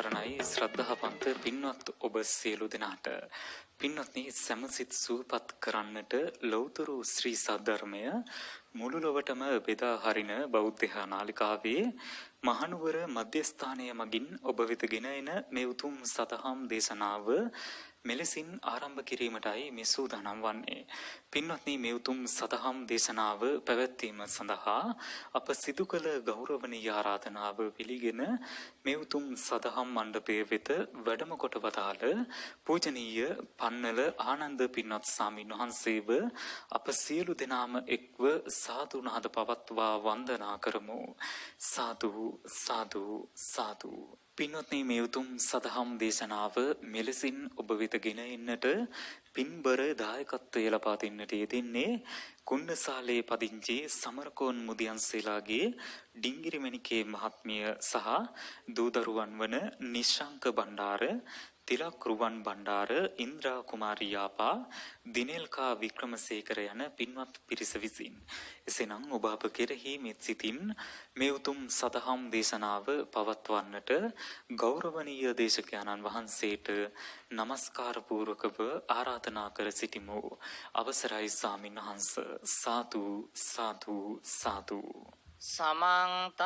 සරණයි ශ්‍රද්ධාවන්ත පින්වත් ඔබ සියලු දෙනාට. පින්වත්නි, සමසිත සූපත් කරන්නට ලෞතර ශ්‍රී සද්ධර්මය මුළු ලොවටම බෙදා හරින බෞද්ධ නාලිකාවේ මහනුවර මධ්‍යස්ථානය මගින් ඔබ වෙත ගෙන එන මේ උතුම් සතහම් දේශනාව මෙලෙසින් ආරම්භ කිරීමටයි මේ සූදානම් වන්නේ. පින්වත්නි, මේ උතුම් සතහම් දේශනාව පැවැත්වීම සඳහා අප සිදු කළ ගෞරවනීය ආරාධනාව පිළිගෙන මේ උතුම් සතහම් මණ්ඩපයේ වෙත වැඩම කොට වදාළ පූජනීය පන්නල ආනන්ද පින්වත් ස්වාමීන් වහන්සේව අප සියලු දෙනාම එක්ව සාදු නාද පවත්වා වන්දනා කරමු. සාදු සාදු සාදු. පින්වත්නි, මේ උතුම් සදහම් දේශනාව මෙලෙසින් ඔබ වෙත ගෙන එන්නට පින්බර දායකත්වය ලබා දෙන්නට යෙදෙන්නේ කුන්නසාලේ පදිංචි සමරකෝන් මුදියන්සේලාගේ ඩිංගිරිමණිකේ මහත්මිය සහ දූදරුවන් වන නිශාංක බණ්ඩාර, තිලක් රුවන් බණ්ඩාර, ඉන්ද්‍රා කුමාරී ආපා, දිනෙල්කා වික්‍රමසේකර යන පින්වත් පිරිස විසින්. එසේනම් ඔබ අප කෙරෙහි මෙත් සිතින් මේ උතුම් සදහම් දේශනාව පවත්වන්නට ගෞරවනීය දේශකයන්න් වහන්සේට নমස්කාර පූර්වකව ආරාධනා කර සිටිමු. අවසරයි ස්වාමීන් වහන්ස. සාදු සාදු සාදු. සමන්ත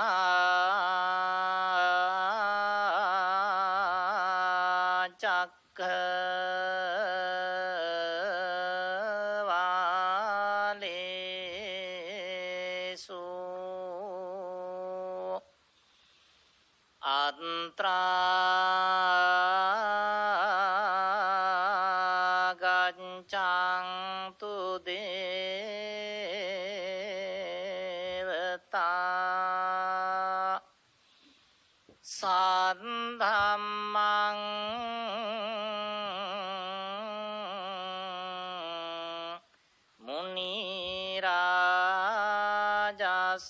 චක්කවාලේසු අන්ත්‍රා ගච්ඡන්තු දේවතා සද්ධම්මං මුනි රාජස්ස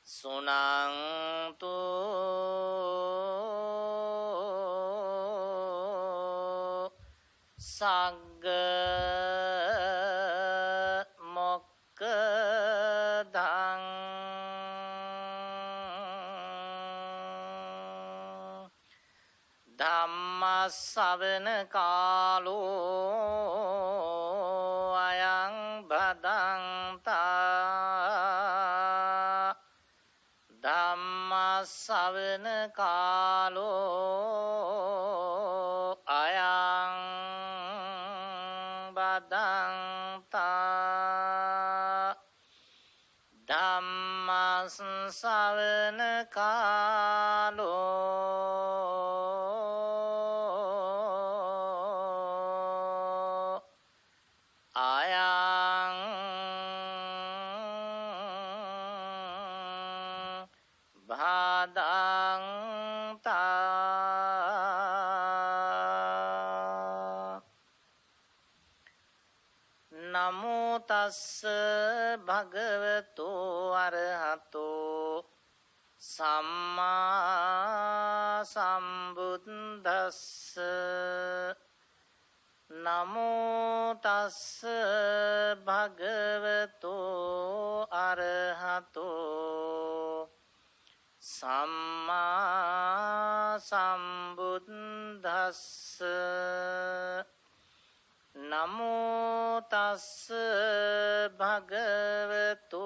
සුනන්තු සග්ග මොක්ඛදං ධම්ම ශ්‍රවණ කාලෝ අයං භදංතා ධම්ම ශ්‍රවණ කාලෝ අයං භදංතා ධම්ම ශ්‍රවණ කාලෝ අයං භදංතා. නමෝ තස්ස භගවතු අරහතෝ සම්මා සම්බුද්දස්ස. නමෝ තස්ස භගවතු අරහතෝ සම්මා සම්බුද්දස්ස. නමෝ තස්ස භගවතු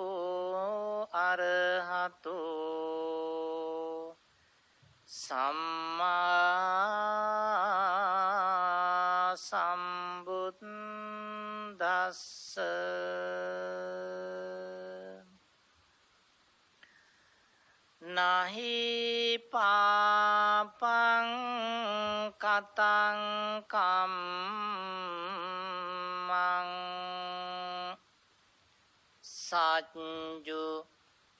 අරහතෝ සම්මා සම්බුද්දස්ස. නහි පාපං කතං කම්මං සච්ජු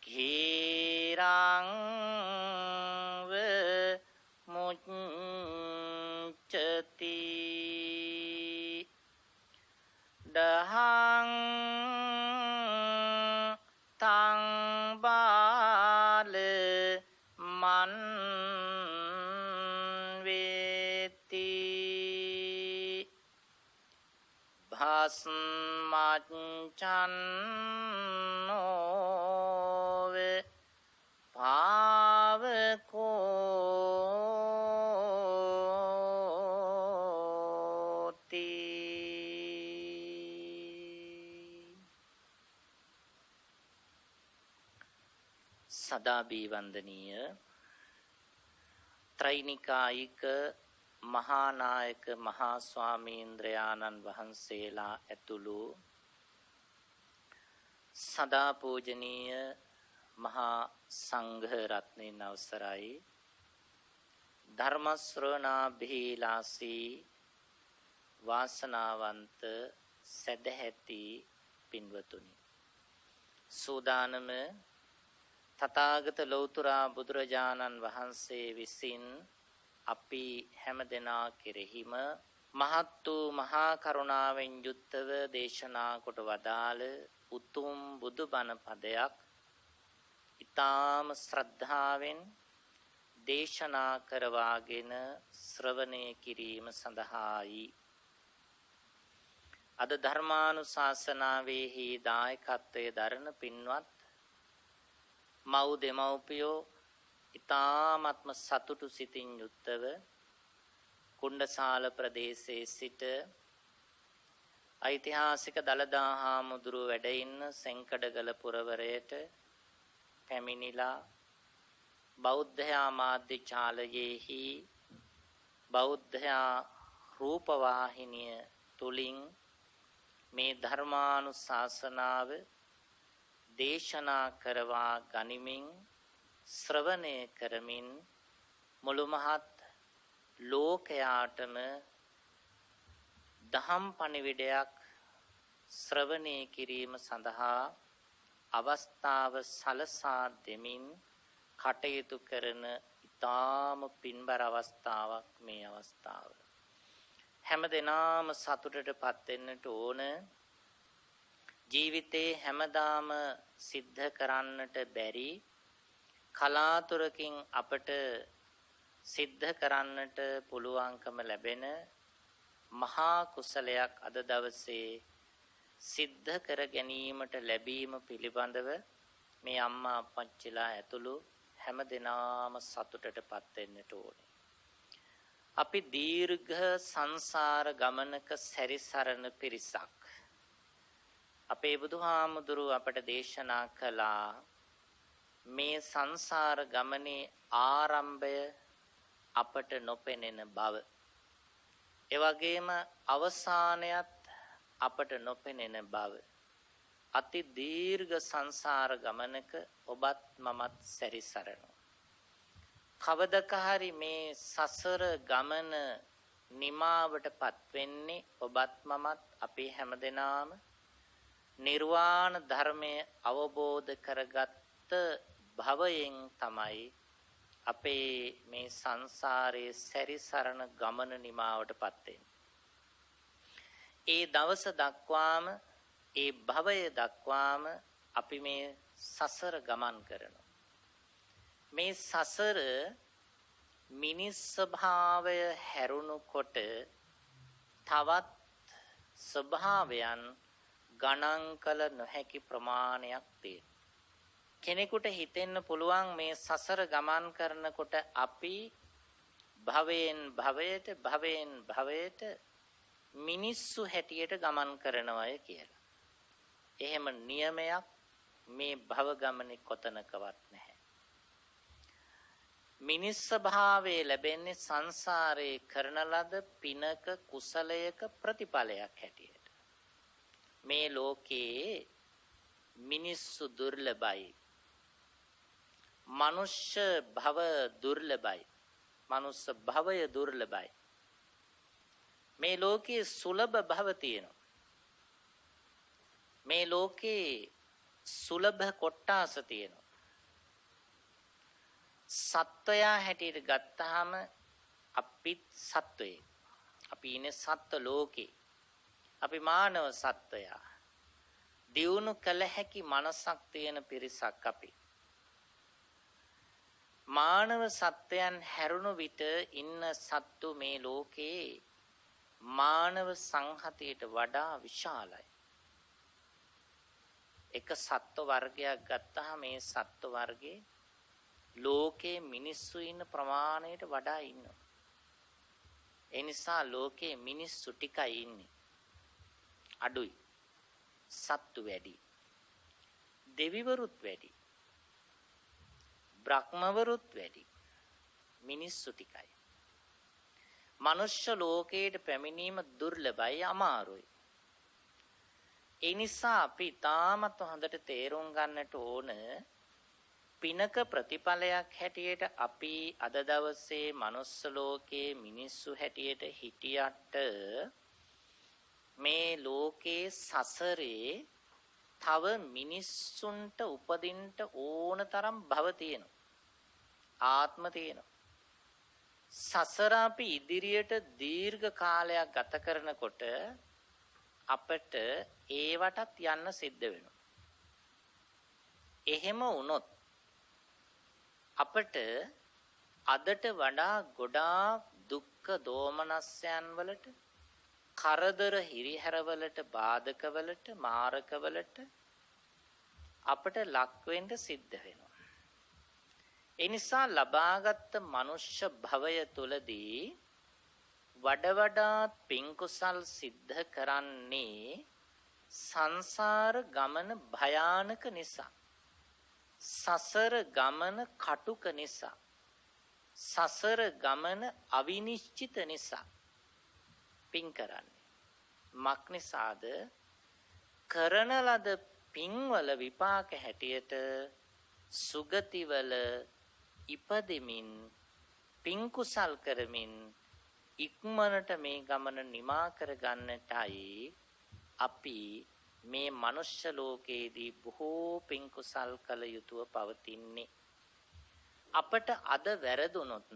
කීරං මුච්චති දහං තං බාල මන් වේති භස්මච්ඡන්නෝ සදා බීවන්දනීය ත්‍රිනිකායික මහා නායක මහා ස්වාමීන්ද්‍රයාණන් වහන්සේලා ඇතුළු සදා පූජනීය මහා සංඝ රත්නයන් අවසරයි ධර්ම ශ්‍රවණාභිලාෂී වාසනාවන්ත සදැහැති පින්වතුනි සූදානම තථාගත ලෞතර බුදුරජාණන් වහන්සේ විසින් අපි හැම දෙනා කෙරෙහිම මහත් වූ මහා කරුණාවෙන් යුක්තව දේශනා කොට වදාළ උතුම් බුදුබණ පදයක් ඊ타ම ශ්‍රද්ධාවෙන් දේශනා කරවාගෙන ශ්‍රවණය කිරීම සඳහායි අද ධර්මානුශාසනාවේහි දායකත්වයේ දරන පින්වත් මව් දෙමව්පියෝ ඊ타ත්ම සතුටු සිතින් යුක්තව කුණ්ඩසාල ප්‍රදේශයේ සිට ඓතිහාසික දළදා හාමුදුරුව වැඩ ඉන්න සෙන්කඩගල පුරවරයට පැමිණිලා බෞද්ධ මාධ්‍ය ජාලයේහි බෞද්ධ රූපවාහිනිය තුලින් මේ ධර්මානුශාසනාව දේශනා කරවා ගනිමින් ශ්‍රවණය කරමින් මුළු මහත් ලෝකයාටම දහම් පණිවිඩයක් ශ්‍රවණය කිරීම සඳහා අවස්ථාව සලසා දෙමින් කටයුතු කරන ඊ타ම පින්බර අවස්ථාවක් මේ අවස්ථාව. හැම දිනාම සතුටටපත් වෙන්නට ඕන. ජීවිතේ හැමදාම සිද්ධ කරන්නට බැරි කලාතුරකින් අපට සිද්ධ කරන්නට පුළුවන්කම ලැබෙන මහා කුසලයක් අද දවසේ සිද්ධ කර ගැනීමට ලැබීම පිළිබඳව මේ අම්මා අප්පච්චිලා ඇතුළු හැම දිනාම සතුටටපත් වෙන්නට ඕනේ. අපි දීර්ඝ සංසාර ගමනක සැරිසරන පිරිසක්. අපේ බුදුහාමුදුරුව අපට දේශනා කළා මේ සංසාර ගමනේ ආරම්භය අපට නොපෙනෙන බව. ඒ වගේම අවසානයත් අපට නොපෙනෙන බව. අති දීර්ඝ සංසාර ගමනක ඔබත් මමත් සැරිසරනවා. කවදක හරි මේ සසර ගමන නිමාවටපත් වෙන්නේ ඔබත් මමත් අපේ හැමදෙනාම නිර්වාණ ධර්මය අවබෝධ කරගත්ත භවයෙන් තමයි අපේ මේ සංසාරයේ සැරිසරන ගමන නිමාවටපත් වෙන්නේ. ඒ දවස දක්වාම ඒ භවය දක්වාම අපි මේ සසර ගමන් කරනවා. මේ සසර මිනිස් ස්වභාවය හැරුණුකොට තවත් ස්වභාවයන් ගණන් කළ නොහැකි ප්‍රමාණයක් තියෙනවා. කෙනෙකුට හිතෙන්න පුළුවන් මේ සසර ගමන් කරනකොට අපි භවයෙන් භවයට මිනිස්සු හැටියට ගමන් කරනවාය කියලා. එහෙම නියමයක් මේ භව ගමනේ කොතනකවත් නැහැ. මිනිස් ස්වභාවයේ ලැබෙන්නේ සංසාරේ කරන ලද පිනක කුසලයක ප්‍රතිඵලයක් හැටියට. මේ ලෝකයේ මිනිස්සු දුර්ලභයි. මනුෂ්‍ය භව දුර්ලභයි. මනුස්ස භවය දුර්ලභයි. මේ ලෝකයේ සුලභ භව තියෙනවා. මේ ලෝකේ සුලභ කොට්ටාස තියෙනවා. සත්වයා හැටියට ගත්තාම අපිත් සත්වයේ. අපි ඉන්නේ සත්ව ලෝකේ. අපි මානව සත්වයා. දියුණු කළ හැකි මනසක් තියෙන පිරිසක් අපි. මානව සත්වයන් හැරුණු විට ඉන්න සත්තු මේ ලෝකේ මානව සංහතියට වඩා විශාලයි. එක සත්ව වර්ගයක් ගත්තාම මේ සත්ව වර්ගයේ ලෝකේ මිනිස්සු ඉන්න ප්‍රමාණයට වඩා ඉන්නවා. ඒ නිසා ලෝකේ මිනිස්සු ටිකයි ඉන්නේ. අඩුයි. සත්තු වැඩි. දෙවිවරුත් වැඩි. බ්‍රහ්මවරුත් වැඩි. මිනිස්සු ටිකයි. මනුෂ්‍ය ලෝකයට පැමිණීම දුර්ලභයි අමාරුයි. ඒ නිසා අපි තාමත් හොඳට තේරුම් ගන්නට ඕන පිනක ප්‍රතිඵලයක් හැටියට අපි අද දවසේ මනුස්ස ලෝකයේ මිනිස්සු හැටියට හිටියට මේ ලෝකේ සසරේ තව මිනිස්සුන්ට උපදින්න ඕන තරම් භව තියෙනවා. ආත්ම තියෙනවා. සසර අපි ඉදිරියට දීර්ඝ කාලයක් ගත කරනකොට අපට ඒවටත් යන්න සිද්ධ වෙනවා. එහෙම වුණොත් අපට අදට වඩා ගොඩාක් දුක්ඛ දෝමනස්යන් වලට කරදර හිරිහැරවලට බාධකවලට මාරකවලට අපට ලක් වෙන්න සිද්ධ වෙනවා. ඒ නිසා ලබාගත් මනුෂ්‍ය භවය තුලදී වඩාත් පින් කුසල් සිද්ධ කරන්නේ සංසාර ගමන භයානක නිසා. සසර ගමන කටුක නිසා. සසර ගමන අවිනිශ්චිත නිසා පින් කරන්නේ. මක් නිසාද? කරන ලද පින්වල විපාක හැටියට සුගතිවල ඉපදෙමින් පින් කුසල් කරමින් ඉක්මනට මේ ගමන නිමා කර ගන්නටයි අපි මේ මනුෂ්‍ය ලෝකයේදී බොහෝ පින් කුසල් කළ යුතුව පවතින්නේ. අපට අද වැරදුනොත්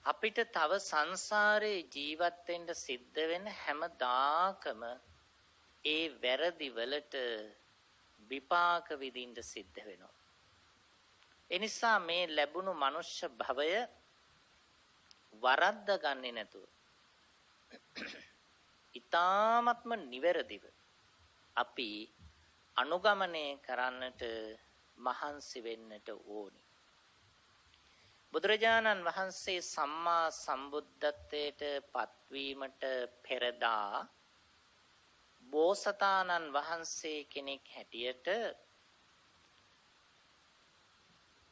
අපිට තව සංසාරේ ජීවත් වෙන්න සිද්ධ වෙන හැමදාකම ඒ වැරදි වලට විපාක විඳින්න සිද්ධ වෙනවා. ඒ නිසා මේ ලැබුණු මනුෂ්‍ය භවය වරද්ද ගන්නේ නැතුව ඊ타ත්ම නිවැරදිව අපි අනුගමනය කරන්නට මහන්සි වෙන්නට ඕනි. බුදුරජාණන් වහන්සේ සම්මා සම්බුද්ධත්වයට පත්වීමට පෙරදා බෝසතාණන් වහන්සේ කෙනෙක් හැටියට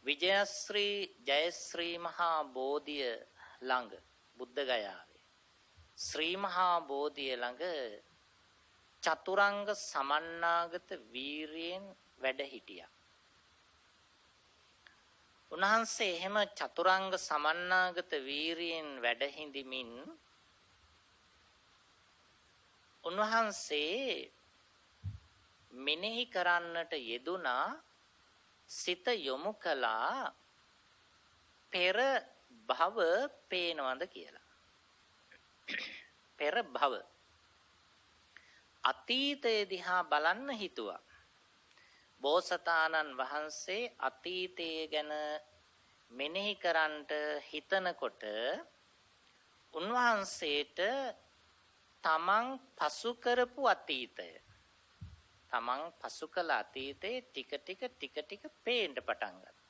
විජයශ්‍රී ජයශ්‍රී මහා බෝධිය ළඟ බුද්ධ ගයාවේ ශ්‍රී මහා බෝධිය ළඟ චතුරංග සමන්නාගත වීරියෙන් වැඩ හිටියා. උන්වහන්සේ එහෙම චතුරංග සමන්නාගත වීරියෙන් වැඩ හිඳිමින් උන්වහන්සේ මෙනෙහි කරන්නට යෙදුනා සිත යොමු කළා පෙර භව පේනවද කියලා. පෙර භව අතීතය දිහා බලන්න හිතුවා. බෝසතාණන් වහන්සේ අතීතය ගැන මෙනෙහි කරන්නට හිතනකොට උන්වහන්සේට තමන් පසු කරපු අතීතය තමන් පසු කළ අතීතේ ටික ටික පේන්න පටන් ගත්තා.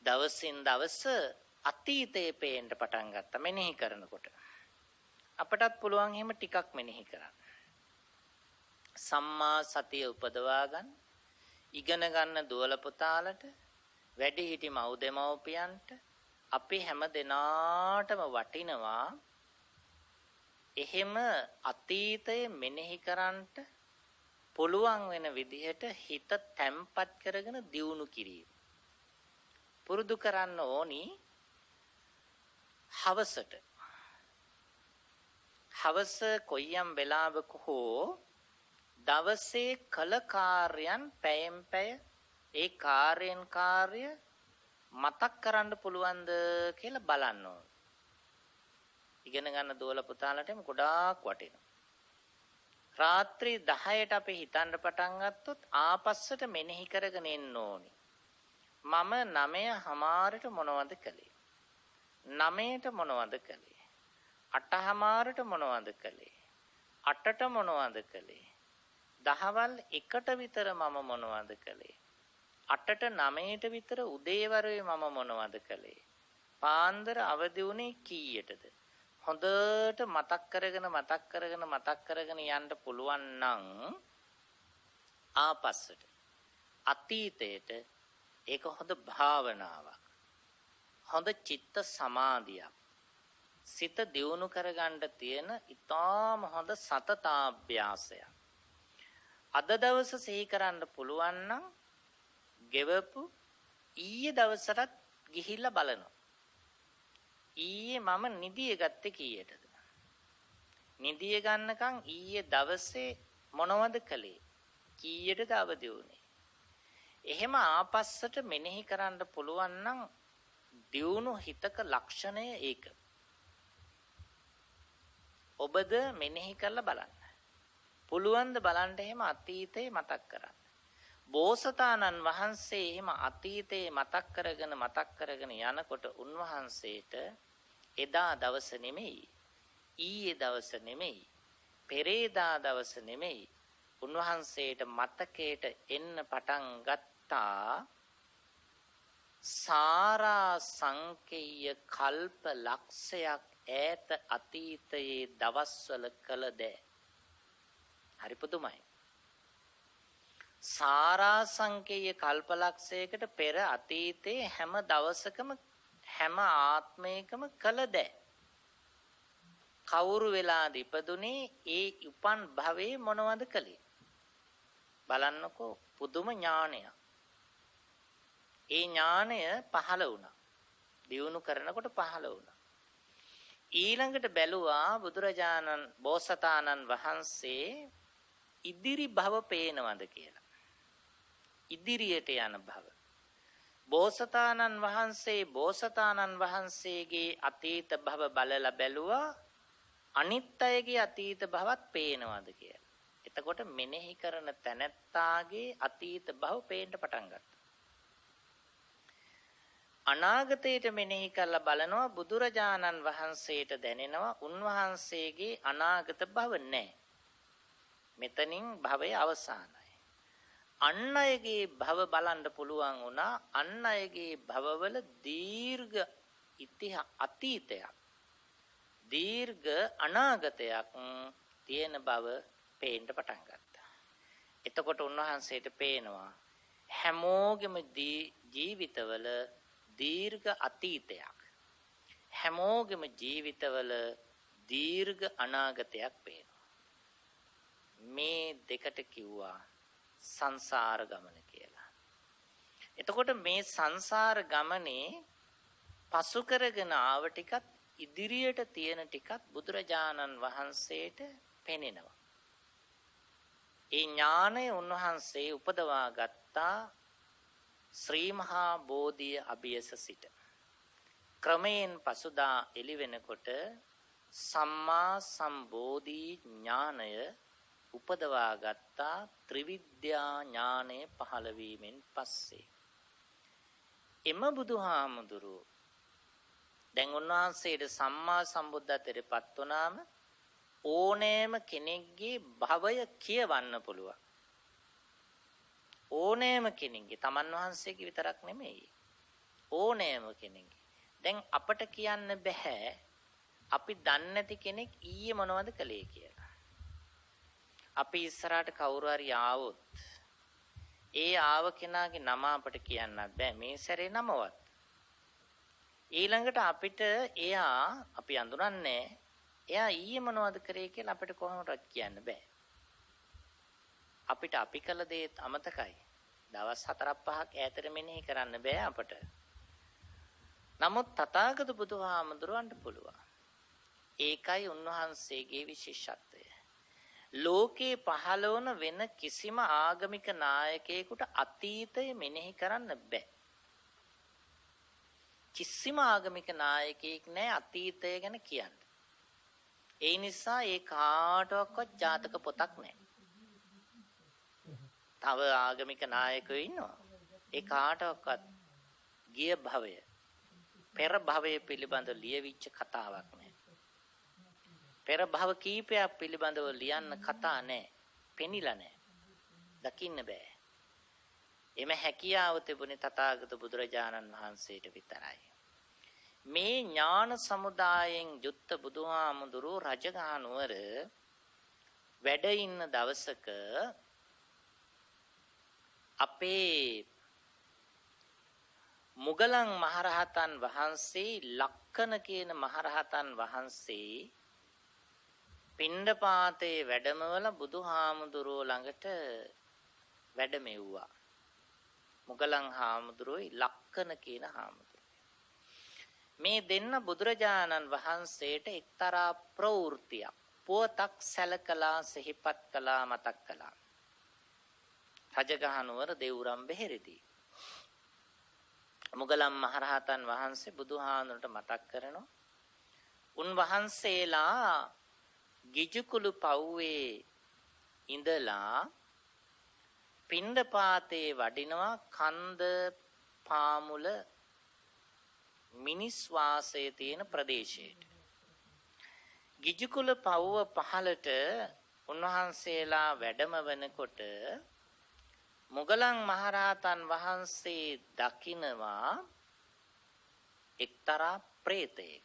දවසින් දවස අතීතේ පේන්න පටන් ගත්තා මෙනෙහි කරනකොට. අපටත් පුළුවන් එහෙම ටිකක් මෙනෙහි කරන්න. සම්මා සතිය උපදවා ගන්න, ඉගෙන ගන්න දුවල පුතාලට, වැඩිහිටි මව් දෙමව්පියන්ට අපි හැම දිනාටම වටිනවා එහෙම අතීතය මෙනෙහි කරන්නට පුළුවන් වෙන විදිහට හිත තැම්පත් කරගෙන දියුණු කිරීම. පුරුදු කරන්න ඕනි හවස කොයියම් වෙලාවක හෝ දවසේ කළ කාර්යයන් පැයෙන් පැය ඒ කාර්යයන් කාර්ය මතක් කරන්න පුළුවන්ද කියලා බලන්න ඕන. ඉගෙන ගන්න දෝල පුතාලට ගොඩාක් වටිනවා. රාත්‍රී 10ට අපි හිතන්න පටන් ගත්තොත් ආපස්සට මෙනෙහි කරගෙන එන්න ඕනි. මම 9:00ට මොනවද කළේ? 9ට මොනවද කළේ? 8:00ට මොනවද කළේ? 8ට මොනවද කළේ? දහවල් 1ට විතර මම මොනවද කළේ? 8ට 9ට විතර උදේවරුේ මම මොනවද කළේ? පාන්දර අවදි වුණේ කීයටද? හොඳට මතක් කරගෙන යන්න පුළුවන් නම් ආපස්සට අතීතයට ඒක හොඳ භාවනාවක්. හොඳ චිත්ත සමාධියක්. සිත දියුණු කරගන්න තියෙන ඊටාම හොඳ සතතාභ්‍යාසයක්. අද දවස සිහි කරන්න පුළුවන් නම් ගෙවපු ඊයේ දවසට ගිහිල්ලා බලනවා. ඊයේ මම නිදිය ගත්තේ කීයටද? නිදිය ගන්නකම් ඊයේ දවසේ මොනවද කළේ? කීයටද අවදි වුනේ? එහෙම ආපස්සට මෙනෙහි කරන්න පුළුවන් නම් දියුණු හිතක ලක්ෂණය ඒක. ඔබද මෙනෙහි කරලා බලන්න. පුළුවන් ද බලන්න එහෙම අතීතේ මතක් කරන්න. බෝසතාණන් වහන්සේ එහෙම අතීතේ මතක් කරගෙන යනකොට උන්වහන්සේට එදා දවස නෙමෙයි, ඊයේ දවස නෙමෙයි, පෙරේදා දවස නෙමෙයි, උන්වහන්සේට මතකයට එන්න පටන් ගත්තා සාරා සංකේය කල්ප ලක්ෂයක් ඈත අතීතයේ දවස්වල කළ දේ. හරි පුදුමයි. සාරා සංකේය කල්පලක්ෂයකට පෙර අතීතයේ හැම දවසකම හැම ආත්මයකම කළ දේ. කවුරු වෙලාද ඉපදුනේ? ඒ උපන් භවයේ මොනවද කළේ? බලන්නකෝ පුදුම ඥානය. ඒ ඥානය පහළ වුණා. දියුණු කරනකොට පහළ වුණා. ඊළඟට බැලුවා බුදුරජාණන් බෝසතාණන් වහන්සේ ඉදිරි භව පේනවද කියලා. ඉදිරියට යන භව. බෝසතාණන් වහන්සේගේ අතීත භව බලලා බැලුවා අනිත් අයගේ අතීත භවත් පේනවද කියලා. එතකොට මෙනෙහි කරන තැනැත්තාගේ අතීත භව පේන්න පටන් ගත්තා. අනාගතයට මෙනෙහි කරලා බලනවා බුදුරජාණන් වහන්සේට දැනෙනවා උන්වහන්සේගේ අනාගත භව නැහැ. මෙතනින් භවය අවසానයි. අන් අයගේ භව බලන්න පුළුවන් වුණා. අන් අයගේ භවවල දීර්ඝ අතීතයක් දීර්ඝ අනාගතයක් තියෙන බව පේන්න පටන් ගත්තා. එතකොට උන්වහන්සේට පේනවා හැමෝගෙම ජීවිතවල දීර්ඝ අතීතයක්, හැමෝගෙම ජීවිතවල දීර්ඝ අනාගතයක් පේනවා. මේ දෙකට කිව්වා සංසාර ගමන කියලා. එතකොට මේ සංසාර ගමනේ පසු කරගෙන ආව ටිකත් ඉදිරියට තියෙන ටිකත් බුදුරජාණන් වහන්සේට පෙනෙනවා. ඒ ඥානය උන්වහන්සේ උපදවා ගත්තා ශ්‍රී මහා බෝධිය අභියස සිට. ක්‍රමයෙන් පසුදා එළි වෙනකොට සම්මා සම්බෝධි ඥානය උපදවා ගත්තා ත්‍රිවිද්‍යා ඥානය පහළ වීමෙන් පස්සේ. එම බුදුහාමුදුරුවෝ දැන් උන්වහන්සේට සම්මා සම්බුද්ධත්වයට පත් වුණාම ඕනෑම කෙනෙක්ගේ භවය කියවන්න පුළුවන්. ඕනෑම කෙනෙක්ගේ, තමන් වහන්සේගේ විතරක් නෙමෙයි, ඕනෑම කෙනෙක්ගේ. දැන් අපට කියන්න බෑ අපි දන්නේ නැති කෙනෙක් ඊයේ මොනවද කළේ කියලා. අපි ඉස්සරහට කවුරු හරි ආවොත් ඒ ආව කෙනාගේ නම අපට කියන්නත් බෑ, මේ සැරේ නමවත්. ඊළඟට අපිට අපි අඳුරන්නේ එයා ඊයේ මොනවද කරේ කියලා අපිට කොහොමවත් කියන්න බෑ. අපිට අපි කළ දේ අමතකයි. දවස් 4-5ක් ඈතට මෙනෙහි කරන්න බෑ අපට. නමුත් තථාගත බුදුහාමුදුරන්ට පුළුවන්. ඒකයි උන්වහන්සේගේ විශේෂත්වය. ලෝකේ පහළ වුණ වෙන කිසිම ආගමික නායකයෙකුට අතීතය මෙනෙහි කරන්න බෑ. කිසිම ආගමික නායකයෙක් නැහැ අතීතය ගැන කියන්න. ඒ නිසා ඒ කාටවත් ජාතක පොතක් නැහැ. තව ආගමික නායකයෝ ඉන්නවා. ඒ කාටවත් ගිය භවය, පෙර භවය පිළිබඳව ලියවිච්ච කතාවක් නැහැ. පෙර භව කීපයක් පිළිබඳව ලියන්න කතා නැහැ. පෙනිලා නැහැ. දකින්න බෑ. එම හැකියාව තිබුණේ තථාගත බුදුරජාණන් වහන්සේට විතරයි. මේ ඥාන සමුදායෙන් යුක්ත බුදුහාමුදුරුවෝ රජගහ නුවර වැඩ ඉන්න දවසක අපේ මුගලන් මහරහතන් වහන්සේ ලක්කන කියන මහරහතන් වහන්සේ පිණ්ඩපාතේ වැඩමවල බුදුහාමුදුරුවෝ ළඟට වැඩමෙව්වා. මුගලන් හාමුදුරුවෝයි ලක්කන කියන හාමුදුරුවෝ. මේ දෙන්න බුදුරජාණන් වහන්සේට එක්තරා ප්‍රවෘත්තියක් පුවතක් සැලකලා සිහිපත් කළා මතක් කළා. රජගහ නුවර දෙව්රම් බෙහෙරදී මුගලන් මහරහතන් වහන්සේ බුදුහාමුදුරන්ට මතක් කරනවා. උන්වහන්සේලා ගිජුකුළු පව්වේ ඉඳලා පිණ්ඩපාතේ වඩිනවා කන්ද පාමුල මිනිස් වාසයේ තියෙන ප්‍රදේශයට. ගිජුකුල පව්ව පහලට උන්වහන්සේලා වැඩම වෙනකොට මුගලන් මහරහතන් වහන්සේ දකිනවා එක්තරා ප්‍රේතයෙක්.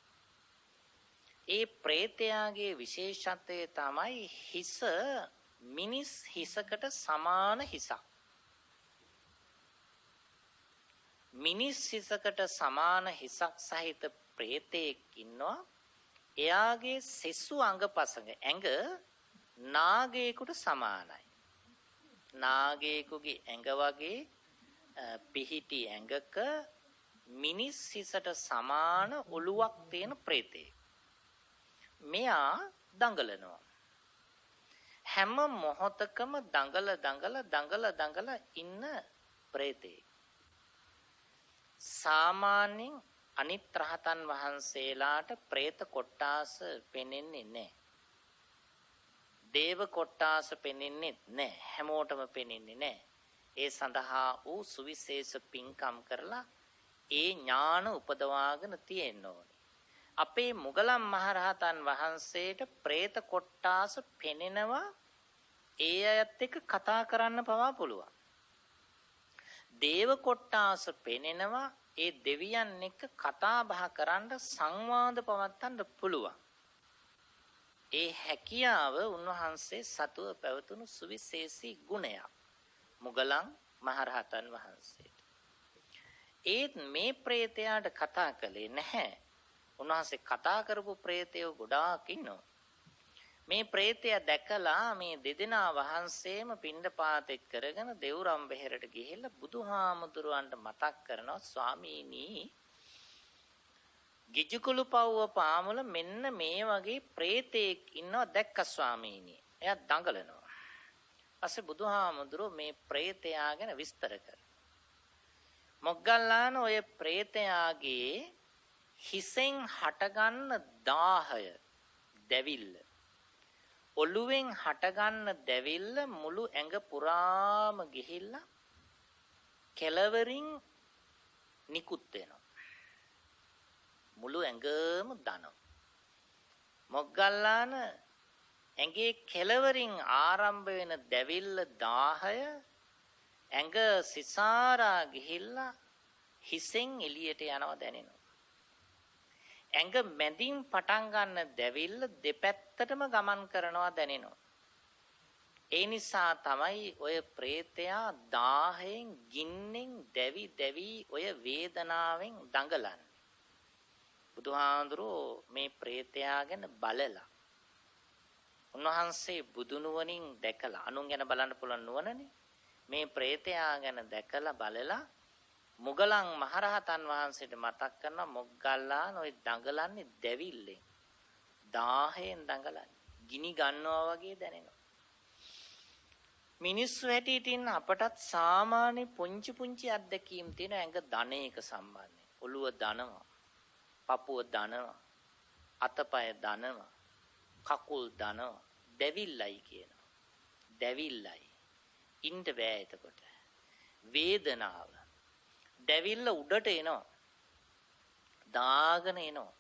ඒ ප්‍රේතයාගේ විශේෂත්වය තමයි හිස මිනිස් හිසකට සමාන හිසක්. මිනිස් හිසකට සමාන හිසක් සහිත ප්‍රේතයෙක් ඉන්නවා. එයාගේ සෙසු අංගපසඟ ඇඟ නාගයෙකුට සමානයි. නාගයෙකුගේ ඇඟ වගේ පිහිටි ඇඟක මිනිස් හිසට සමාන ඔළුවක් තියෙන ප්‍රේතයෙක්. මෙයා දඟලනවා. හැම මොහොතකම දඟල ඉන්න ප්‍රේතයෙක්. සාමාන්‍යයෙන් අනිත් රහතන් වහන්සේලාට പ്രേත කොට්ටාස පෙනෙන්නේ නැහැ. දේව කොට්ටාස පෙනෙන්නේ නැහැ. හැමෝටම පෙනෙන්නේ නැහැ. ඒ සඳහා ඌ සුවිශේෂ පින්කම් කරලා ඒ ඥාන උපදවාගෙන තියෙන්න ඕනේ. අපේ මුගලන් මහරහතන් වහන්සේට പ്രേත කොට්ටාස පෙනෙනවා. ඒ අයත් එක්ක කතා කරන්න පවා පුළුවන්. දේව කොට්ටාස පෙනෙනවා. ඒ දෙවියන් එක්ක කතා බහ කරන්න සංවාද පවත්වන්න පුළුවන්. ඒ හැකියාව උන්වහන්සේ සතුව පැවතුණු සුවිශේෂී ගුණයක් මුගලන් මහරහතන් වහන්සේට. ඒත් මේ ප්‍රේතයාට කතා කළේ නැහැ. උන්වහන්සේ කතා කරපු ප්‍රේතයෝ ගොඩාක් ඉන්නවා. මේ ප්‍රේතයා දැකලා මේ දෙදෙනා වහන්සේම පිණ්ඩපාතෙත් කරගෙන දෙව්රම් බෙහෙරට ගිහිල්ලා බුදුහාමුදුරුවන්ට මතක් කරනවා ස්වාමීනි ගිජුකුළු පව්ව පාමුල මෙන්න මේ වගේ ප්‍රේතෙක් ඉන්නවා දැක්ක ස්වාමීනි. එයා දඟලනවා. ඊපස්සේ බුදුහාමුදුරුවෝ මේ ප්‍රේතයා ගැන විස්තර කරනවා. මොග්ගල්ලාන ඔය ප්‍රේතයාගේ හිසෙන් හටගන්න 10 දැවිල්ල ඔළුවෙන් හටගන්න දැවිල්ල මුළු ඇඟ පුරාම ගිහිල්ලා කෙලවරින් නිකුත් වෙනවා. මුළු ඇඟම දනවා. මොග්ගල්ලාන ඇඟේ කෙලවරින් ආරම්භ වෙන දැවිල්ල 10 ඇඟ සිසාරා ගිහිල්ලා හිසෙන් එළියට යනවා දැනෙනවා. ඇඟ මැදින් පටන් ගන්න දැවිල්ල දෙපැත්තටම ගමන් කරනවා දැනෙනවා. ඒ නිසා තමයි ඔය ප්‍රේතයා 1000න් ගින්නෙන් දැවි ඔය වේදනාවෙන් දඟලන්නේ. බුදුහාඳුරෝ මේ ප්‍රේතයා ගැන බලලා උන්වහන්සේ බුදු නුවණින් දැකලා අනුන් ගැන බලන්න පුළුවන් නුවණනේ. මේ ප්‍රේතයා ගැන දැකලා බලලා මුගලන් මහරහතන් වහන්සේට මතක් කරනවා මොග්ගල්ලාන ඔය දඟලන්නේ දැවිල්ලෙන් 1000න් දඟලන්නේ ගිනි ගන්නවා වගේ දැනෙනවා. මිනිස්සු හැටියට ඉන්න අපටත් සාමාන්‍ය පුංචි අත්දැකීම් තියෙන ඇඟ ධනයක සම්බන්ධයෙන්. ඔළුව ධනවා, පපුව ධනවා, අතපය ධනවා, කකුල් ධනවා, දැවිල්ලයි කියනවා. දැවිල්ලයි. ඉන්න බෑ එතකොට. වේදනාව දැවිල්ල උඩට එනවා. දාගෙන එනවා.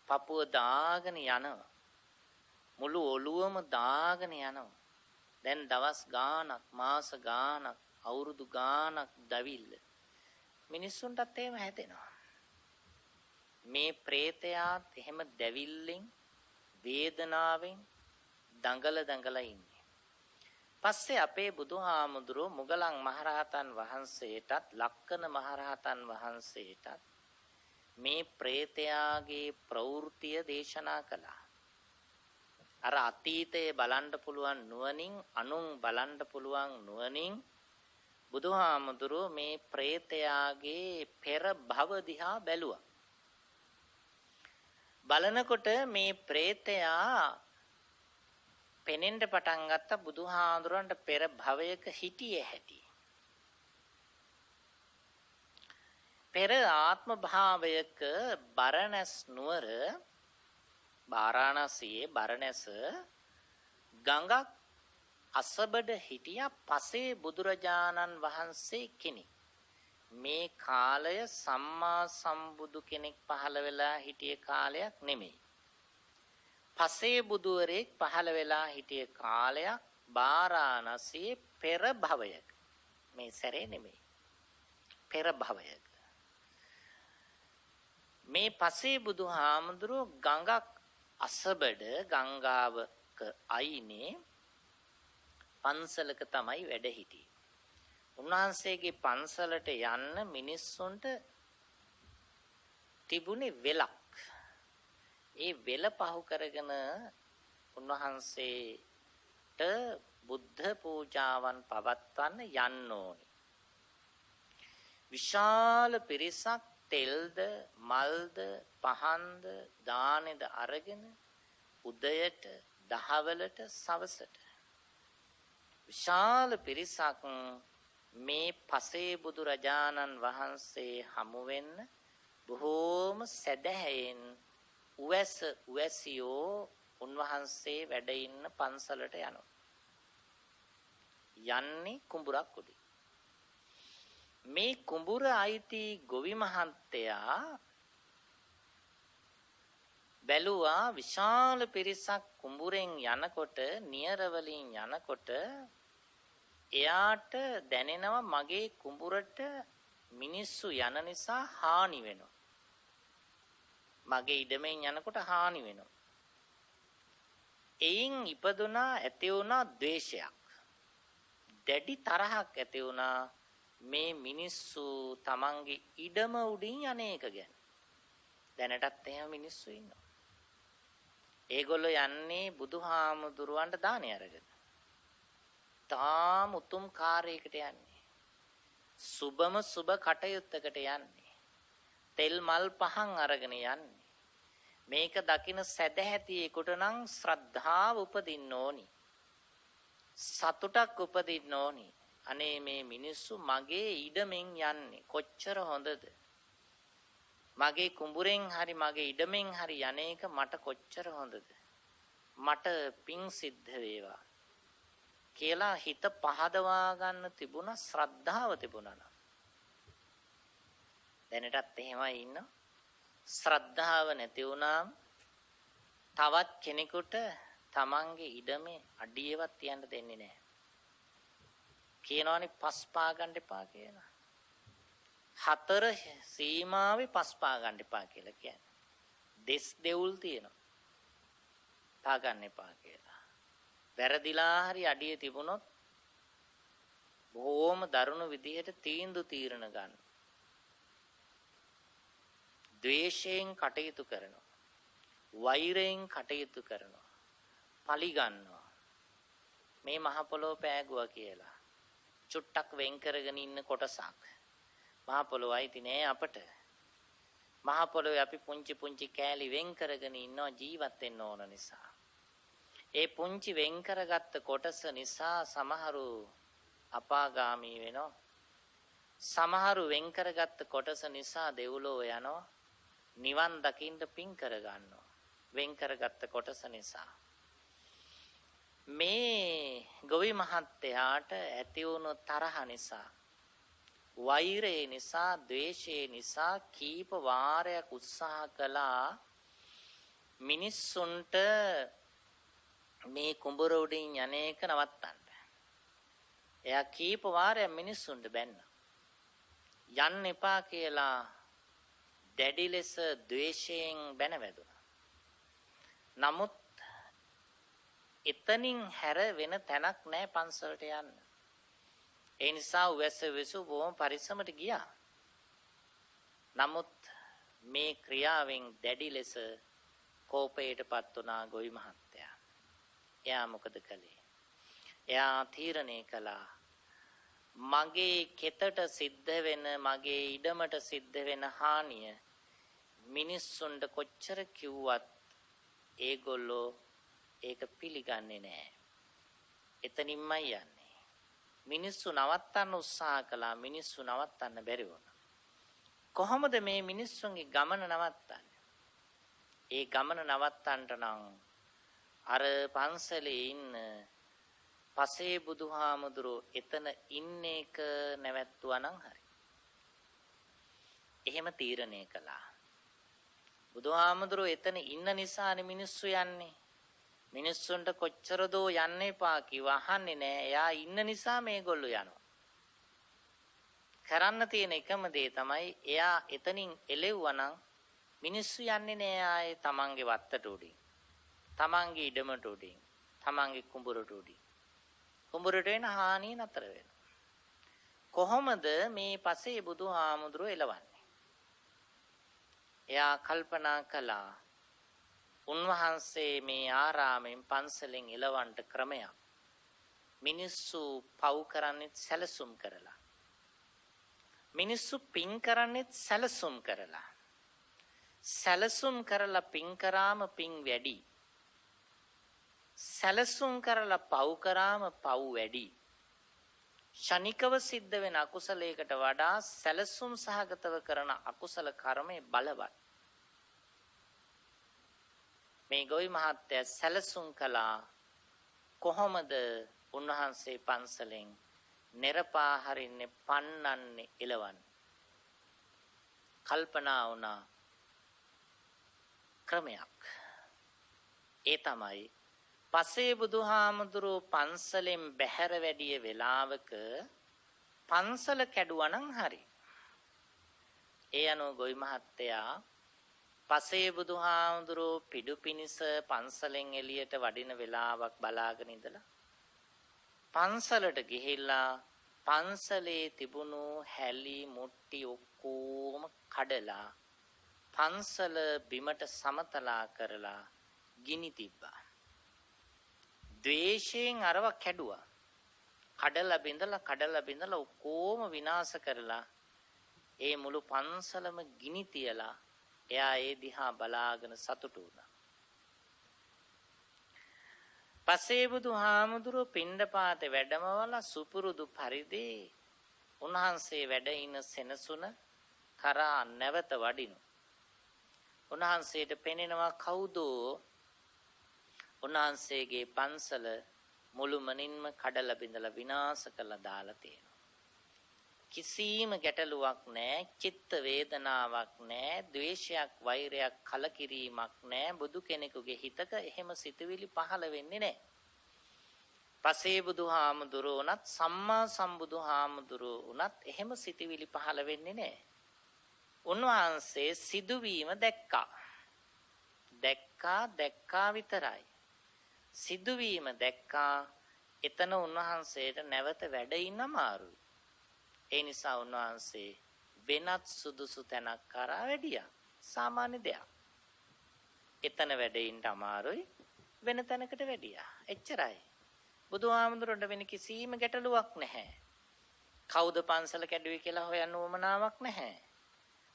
පපුව දාගෙන යනවා. මුළු ඔළුවම දාගෙන යනවා. දැන් දවස් ගාණක්, මාස ගාණක්, අවුරුදු ගාණක් දවිල්ල මිනිස්සුන්ටත් එහෙම හැදෙනවා. මේ ප්‍රේතයාත් එහෙම දැවිල්ලෙන් වේදනාවෙන් දඟල ඉන්නේ. පස්සේ අපේ බුදුහාමුදුරුව මුගලන් මහරහතන් වහන්සේටත් ලක්කන මහරහතන් වහන්සේටත් මේ ප්‍රේතයාගේ ප්‍රවෘත්තිය දේශනා කළා. අර අතීතයේ බලන්න පුළුවන් නුවණින් අනුන් බලන්න පුළුවන් නුවණින් බුදුහාමුදුරුව මේ ප්‍රේතයාගේ පෙර භව දිහා බැලුවා. බලනකොට මේ ප්‍රේතයා පෙනෙන්න පටන් ගත්ත බුදුහාඳුරන්ට පෙර භවයක හිටියේ හැටි. පෙර ආත්ම භාවයක බරණැස් නුවර වාරාණසියේ බරණැස ගඟක් අසබඩ හිටියා පසේ බුදුරජාණන් වහන්සේ කෙනෙක්. මේ කාලය සම්මා සම්බුදු කෙනෙක් පහළ වෙලා හිටිය කාලයක් නෙමෙයි. පසේ බුදුවරයෙක් පහළ වෙලා හිටිය කාලයක් වාරාණසියේ පෙර භවයක. මේ සැරේ නෙමෙයි. පෙර භවයක. මේ පසේ බුදුහාමුදුරුව ගඟක් අසබඩ ගංගාවක අයිනේ පන්සලක තමයි වැඩ හිටියේ. උන්වහන්සේගේ පන්සලට යන්න මිනිස්සුන්ට තිබුණේ වෙලක්. ඒ වෙල පහු කරගෙන උන්වහන්සේට බුද්ධ පූජාවන් පවත්වන්න යන්න ඕනේ. විශාල පිරිසක් තෙල්ද මල්ද පහන්ද දානෙද අරගෙන උදයට දහවලට සවසට විශාල පිරිසක් මේ පසේ බුදුරජාණන් වහන්සේ හමු වෙන්න බොහෝම සැදැහැයෙන් උවැසියෝ උන්වහන්සේ වැඩ ඉන්න පන්සලට යනවා. යන්නේ කුඹුරක් උඩින්. මේ කුඹුර අයිති ගොවි මහත්තයා බැලුවා විශාල පිරිසක් කුඹුරෙන් යනකොට නියර වලින් යනකොට එයාට දැනෙනවා මගේ කුඹුරට මිනිස්සු යන නිසා හානි වෙනවා. මගේ ඉඩමෙන් යනකොට හානි වෙනවා. එයින් ඉපදුනා ඇති වුණා ද්වේෂයක්. දැඩි තරහක් ඇති වුණා මේ මිනිස්සු තමන්ගේ ඉඩම උඩින් යන්නේක ගැන. දැනටත් එහෙම මිනිස්සු ඉන්නවා. ඒගොල්ලෝ යන්නේ බුදුහාමුදුරුවන්ට දානය අරගෙන. තාම උතුම් කාර්යයකට යන්නේ. සුබම සුබ කටයුත්තකට යන්නේ. තෙල් මල් පහන් අරගෙන යන්නේ. මේක දකින සැදැහැතියෙකුට නම් ශ්‍රද්ධාව උපදින්න ඕනි. සතුටක් උපදින්න ඕනි. අනේ මේ මිනිස්සු මගේ ඉඩමෙන් යන්නේ කොච්චර හොඳද? මගේ කුඹුරෙන් හරි මගේ ඉඩමෙන් හරි යන්නේක මට කොච්චර හොඳද? මට පිං සිද්ධ වේවා කියලා හිත පහදවා ගන්න තිබුණා ශ්‍රද්ධාව තිබුණා නම්. දැනටත් එහෙමයි ඉන්න. ශ්‍රද්ධාව නැති වුණාම තවත් කෙනෙකුට තමන්ගේ ඉඩමේ අඩියවත් තියන්න දෙන්නේ නැහැ. කියනවනේ පස්පා ගන්න එපා කියලා. 4 සීමාවේ පස්පා ගන්න එපා කියලා කියන්නේ. දෙස් දෙවුල් තියෙනවා. පා ගන්න එපා කියලා. වැරදිලා හරි අඩිය තිබුණොත් බොහොම දරුණු විදිහට තීරණ ගන්න. ද්වේෂයෙන් කටයුතු කරනවා. වෛරයෙන් කටයුතු කරනවා. පලි ගන්නවා. මේ මහ පොළොව පෑගුවා කියලා. චුට්ටක් වෙන් කරගෙන ඉන්න කොටසක්. මහ පොළොව අයිති නෑ අපට. මහ පොළොවේ අපි පුංචි කෑලි වෙන් කරගෙන ඉන්නවා ජීවත් වෙන්න ඕන නිසා. ඒ පුංචි වෙන් කරගත්ත කොටස නිසා සමහරු අපාගාමී වෙනවා. සමහරු වෙන් කරගත්ත කොටස නිසා දෙව්ලොව යනවා. නිවන් දකින්න පින් කර ගන්නවා. වෙන් කරගත්ත කොටස නිසා. මේ ගොවි මහත්තයාට ඇති වුණු තරහ නිසා, වෛරය නිසා, ද්වේෂය නිසා කීප වාරයක් උත්සාහ කළා මිනිස්සුන්ට මේ කුඹුර උඩින් යන්නේක නවත්තන්න. එයා කීප වාරයක් මිනිස්සුන්ට බැන්න. යන්න එපා කියලා දැඩි ලෙස ද්වේෂයෙන් බැන වැදුනා. නමුත් එතනින් හැර වෙන තැනක් නැහැ පන්සලට යන්න. ඒ නිසා උවැස්ස විසු බොහොම පරිස්සමට ගියා. නමුත් මේ ක්‍රියාවෙන් දැඩි ලෙස කෝපයටපත් වුණා ගොවි මහත්තයා. එයා මොකද කළේ? එයා තීරණය කළා මගේ කෙතට සිද්ධ වෙන මගේ ඉඩමට සිද්ධ වෙන හානිය මිනිස්සුන්ට කොච්චර කිව්වත් ඒගොල්ලෝ ඒක පිළිගන්නේ නැහැ. එතනින්මයි යන්නේ. මිනිස්සු නවත්තන්න උත්සාහ කළා. මිනිස්සු නවත්තන්න බැරි වුණා. කොහොමද මේ මිනිස්සුන්ගේ ගමන නවත්තන්නේ? ඒ ගමන නවත්තන්නට නම් අර පන්සලේ ඉන්න පසේ බුදුහාමුදුරුවෝ එතන ඉන්න එක නැවැත්තුවා නම් හරි. එහෙම තීරණය කළා. බුදුහාමුදුරුවෝ එතන ඉන්න නිසානේ මිනිස්සු යන්නේ. මිනිස්සුන්ට කොච්චර දෝ යන්න එපා කිව්වා අහන්නේ නැහැ. එයා ඉන්න නිසා මේගොල්ලෝ යනවා. කරන්න තියෙන එකම දේ තමයි එයා එතනින් එලෙව්වා නම් මිනිස්සු යන්නේ නැහැ ආයේ තමන්ගේ වත්තට උඩින්. තමන්ගේ ඉඩමට උඩින්. තමන්ගේ කුඹුරට උඩින්. කුඹුරට එන හානිය නතර වෙනවා. කොහොමද මේ පසේ බුදුහාමුදුරුවෝ එලවන්නේ? එයා කල්පනා කළා උන්වහන්සේ මේ ආරාමෙන් පන්සලෙන් එලවන්න ක්‍රමයක්. මිනිස්සු පව් කරන්නේත් සැලසුම් කරලා. මිනිස්සු පින් කරන්නේත් සැලසුම් කරලා. සැලසුම් කරලා පින් කරාම පින් වැඩි. සැලසුම් කරලා පව් කරාම පව් වැඩි. ශනිකව සිද්ධ වෙන අකුසලයකට වඩා සැලසුම් සහගතව කරන අකුසල කර්මය බලවත්. මේ ගොවි මහත්තයා සැලසුම් කළා කොහොමද උන්වහන්සේ පන්සලෙන් නිරපා හරින්නේ පන්නන්නේ එලවන්නේ. කල්පනා වුණා ක්‍රමයක්. ඒ තමයි පසේ බුදුහාමුදුරුවෝ පන්සලෙන් බැහැර වැඩිය වෙලාවක පන්සල කැඩුවා නම් හරි. ඒ අනුව ගොවි මහත්තයා පසේ බුදුහාමුදුරුවෝ පිඩු පිනිස පන්සලෙන් එළියට වඩින වෙලාවක් බලාගෙන ඉඳලා පන්සලට ගිහිල්ලා පන්සලේ තිබුණු හැලි මුට්ටි ඔක්කොම කඩලා පන්සල බිමට සමතලා කරලා ගිනි තිබ්බා. ද්වේෂයෙන් අරව කැඩුවා. කඩලා බිඳලා ඔක්කොම විනාශ කරලා ඒ මුළු පන්සලම ගිනි තියලා එයා ඒ දිහා බලාගෙන සතුටු වුණා. පසේ බුදුහාමුදුරුවෝ පිණ්ඩපාතේ වැඩමවලා සුපුරුදු පරිදි උන්වහන්සේ වැඩ ඉන සෙනසුන කරා නැවත වඩිනු. උන්වහන්සේට පෙනෙනවා කවුද උන්වහන්සේගේ පන්සල මුළුමනින්ම කඩලා බිඳලා විනාශ කළා දාලා තියෙනවා. කිසිම ගැටලුවක් නැහැ, චිත්ත වේදනාවක් නැහැ, ද්වේෂයක්, වෛරයක්, කලකිරීමක් නැහැ. බුදු කෙනෙකුගේ හිතක එහෙම සිතුවිලි පහළ වෙන්නේ නැහැ. පසේ බුදුහාමුදුරුවෝ උනත් සම්මා සම්බුදුහාමුදුරුවෝ උනත් එහෙම සිතුවිලි පහළ වෙන්නේ නැහැ. උන්වහන්සේ සිදුවීම දැක්කා විතරයි. සිදුවීම දැක්කා. එතන උන්වහන්සේට නැවත වැඩ ඉන්න අමාරුයි. ඒ නිසා උන්වහන්සේ වෙනත් සුදුසු තැනක් කරා වැඩියා. සාමාන්‍ය දෙයක්. එතන වැඩ ඉන්න අමාරුයි. වෙන තැනකට වැඩියා. එච්චරයි. බුදුහාමුදුරන්ට වෙන කිසිම ගැටලුවක් නැහැ. කවුද පන්සල කැඩුවේ කියලා හොයන්න උවමනාවක් නැහැ.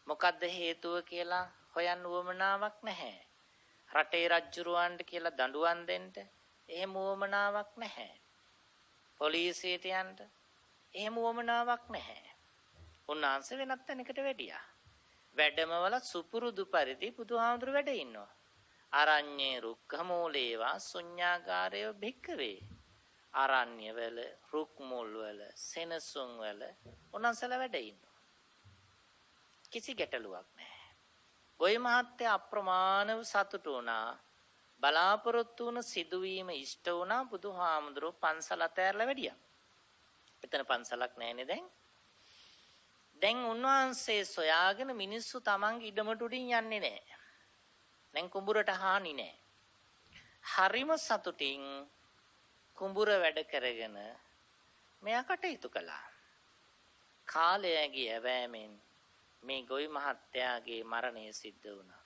මොකද්ද හේතුව කියලා හොයන්න උවමනාවක් නැහැ. රටේ රජුරවන්ට කියලා දඬුවම් දෙන්න එහෙම උවමනාවක් නැහැ. පොලිසියට යන්න එහෙම උවමනාවක් නැහැ. උන්වහන්සේ වෙනත් තැනකට වැඩියා. වැඩමවල සුපුරුදු පරිදි බුදුහාමුදුර වැඩ ඉන්නවා. අරඤ්ඤේ රුක්ඛමූලේවා ශුඤ්ඤාගාරය භික්ඛවේ. ආරණ්‍යවල රුක් මුල් වල සෙනසුන් වල උන්වහන්සේලා වැඩ ඉන්නවා. කිසි ගැටලුවක් නැහැ. ගොවි මහත්තයා අප්‍රමාණව සතුටු වුණා. බලාපොරොත්තු වුණ සිදුවීම ඉෂ්ට වුණා. බුදුහාමුදුරුවෝ පන්සල අතෑරලා වැඩියා. එතන පන්සලක් නැහැනේ දැන්. දැන් උන්වහන්සේ සොයාගෙන මිනිස්සු තමන්ගේ ඉඩමට උඩින් යන්නේ නැහැ. දැන් කුඹුරට හානි නැහැ. හරිම සතුටින් කුඹුර වැඩ කරගෙන මෙයා කටයුතු කළා. කාලයගේ ඇවෑමෙන් මේ ගොවි මහත්තයාගේ මරණය සිද්ධ වුණා.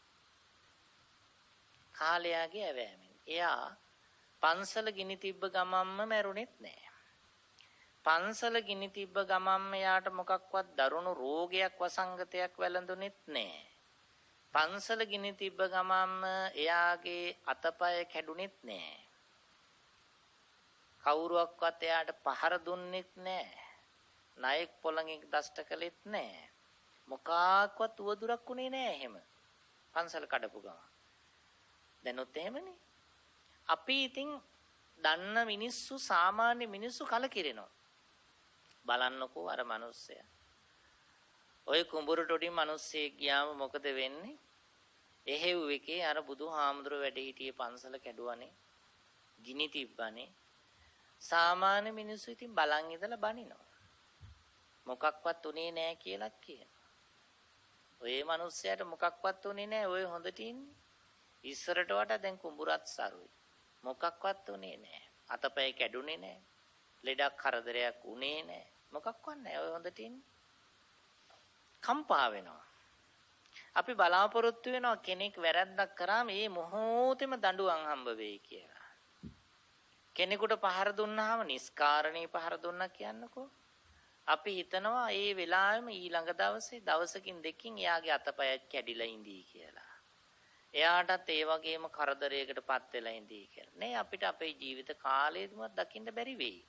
කාලයගේ ඇවෑමෙන්. එයා පන්සල ගිනි තිබ්බ ගමම්ම මැරුණෙත් නෑ. පන්සල ගිනි තිබ්බ ගමම්ම එයාට මොකක්වත් දරුණු රෝගයක් වසංගතයක් වැළඳුනෙත් නෑ. පන්සල ගිනි තිබ්බ ගමම්ම එයාගේ අතපය කැඩුනෙත් නෑ. කවුරුවක්වත් එයාට පහර දුන්නෙත් නෑ. නායක පොළඟෙන් දෂ්ට කළෙත් නෑ. මොකාක්වත් උවදුරක් උනේ නෑ එහෙම. පන්සල කඩපු ගම. දැනුත් එහෙමනේ. අපි ඉතින් දන්න මිනිස්සු සාමාන්‍ය මිනිස්සු කලකිරෙනවා. බලන්නකෝ අර මිනිස්සයා. ඔය කුඹුරට උඩින් මිනිස්සෙක් ගියාම මොකද වෙන්නේ? එහෙව් එකේ අර බුදුහාමුදුර වැඩ හිටියේ පන්සල කැඩුවනේ. ගිනි තිබ්බනේ. සාමාන්‍ය මිනිස්සු ඉතින් බලන් ඉඳලා බනිනවා. මොකක්වත් උනේ නෑ කියලා කියනවා. ඔය මිනිස්සයාට මොකක්වත් උනේ නෑ. ඔය හොඳට ඉන්නේ. ඉස්සරට වඩා දැන් කුඹුරත් සරුයි. මොකක්වත් උනේ නෑ. අතපය කැඩුනේ නෑ. ලෙඩක් කරදරයක් උනේ නෑ. මොකක්වත් නෑ. ඔය හොඳට ඉන්නේ. කම්පා වෙනවා. අපි බලාපොරොත්තු වෙනවා කෙනෙක් වැරද්දක් කරාම ඒ මොහොතේම දඬුවම් හම්බ වෙයි කියලා. කෙනෙකුට පහර දුන්නාම නිස්කාරණේ පහර දුන්නා කියන්නකෝ. අපි හිතනවා ඒ වෙලාවෙම ඊළඟ දවසේ දවසකින් දෙකකින් එයාගේ අතපයත් කැඩිලා ඉඳී කියලා. එයාටත් ඒ වගේම කරදරයකටපත් වෙලා ඉඳී කියලා. නේ අපිට අපේ ජීවිත කාලයේදීම දකින්න බැරි වෙයි.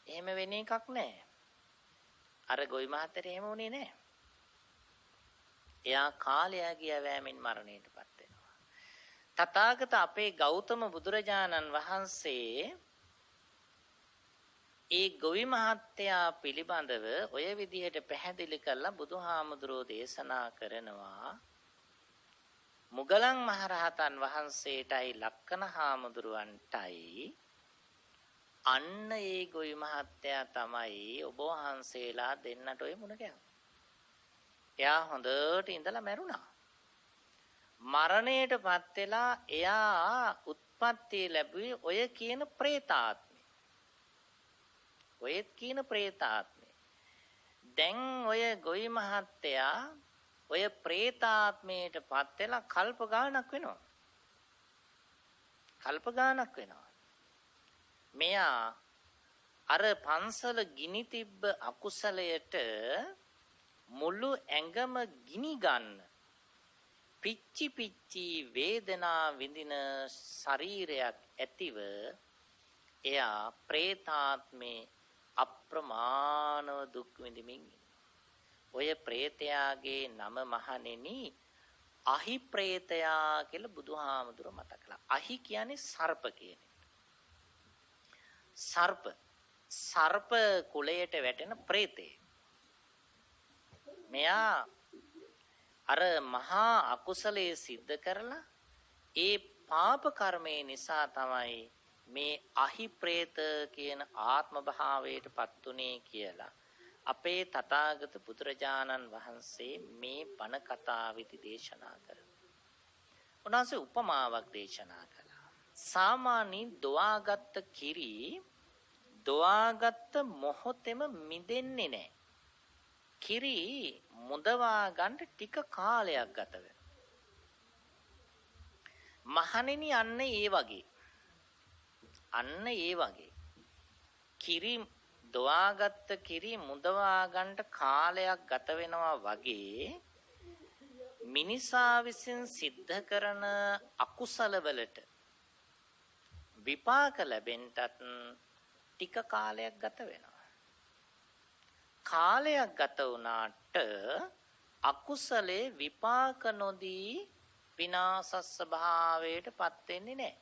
එහෙම වෙන එකක් නැහැ. අර ගොවි මහත්තයට එහෙම වුණේ නැහැ. එයා කාලයගේ ඇවෑමෙන් මරණයටපත් වෙනවා. තථාගත අපේ ගෞතම බුදුරජාණන් වහන්සේ ඒ ගොවි මහත්තයා පිළිබඳව ඔය විදිහට පැහැදිලි කරලා බුදුහාමුදුරෝ දේශනා කරනවා. මුගලන් මහරහතන් වහන්සේටයි ලක්කන හාමුදුරුවන්ටයි අන්න ඒ ගොවි මහත්තයා තමයි ඔබ වහන්සේලා දෙන්නට ඔය මුණ ගැහුවා. එයා හොඳට ඉඳලා මැරුණා. මරණයටපත් වෙලා එයා උත්පත්ති ලැබුවේ ඔය කියන പ്രേතාත්මේ. ඔයත් කියන പ്രേතාත්මේ. දැන් ඔය ගොවි මහත්තයා ඔය പ്രേතාත්මයටපත් වෙලා කල්ප ගාණක් වෙනවා. කල්ප ගාණක් වෙනවා. මෙයා අර පන්සල ගිනි තිබ්බ අකුසලයට මුළු ඇඟම ගිනි ගන්න පිච්චි පිච්චි වේදනා විඳින ශරීරයක් ඇතිව එයා പ്രേතාත්මේ අප්‍රමාණව දුක් විඳිමින් ඔය പ്രേතයාගේ නම මහණෙනි අහි പ്രേතයා කියලා බුදුහාමුදුර මතක කළා. අහි කියන්නේ සර්ප කියන එක. සර්ප කුලයට වැටෙන പ്രേතේ. මෙයා අර මහා අකුසලයේ සිද්ධ කරලා ඒ පාප කර්මයේ නිසා තමයි මේ අහි പ്രേත කියන ආත්ම භාවයටපත් උනේ කියලා අපේ තථාගත බුදුරජාණන් වහන්සේ මේ බණ කතාවෙදි දේශනා කරනවා. උන්වහන්සේ උපමාවක් දේශනා කළා. සාමාන්‍ය දොවාගත්ත කිරි දොවාගත්ත මොහොතෙම මිදෙන්නේ නැහැ. කිරි මුදවා ගන්න ටික කාලයක් ගත වෙනවා. මහණෙනි අන්න ඒ වගේ. අන්න ඒ වගේ. කිරි දොවාගත්ත කිරි මුදවා ගන්න කාලයක් ගත වෙනවා වගේ මිනිසා විසින් සිද්ධ කරන අකුසල වලට විපාක ලැබෙන්නත් ටික කාලයක් ගත වෙනවා. කාලයක් ගත වුණාට අකුසලේ විපාක නොදී විනාශස්ස භාවයටපත් වෙන්නේ නැහැ.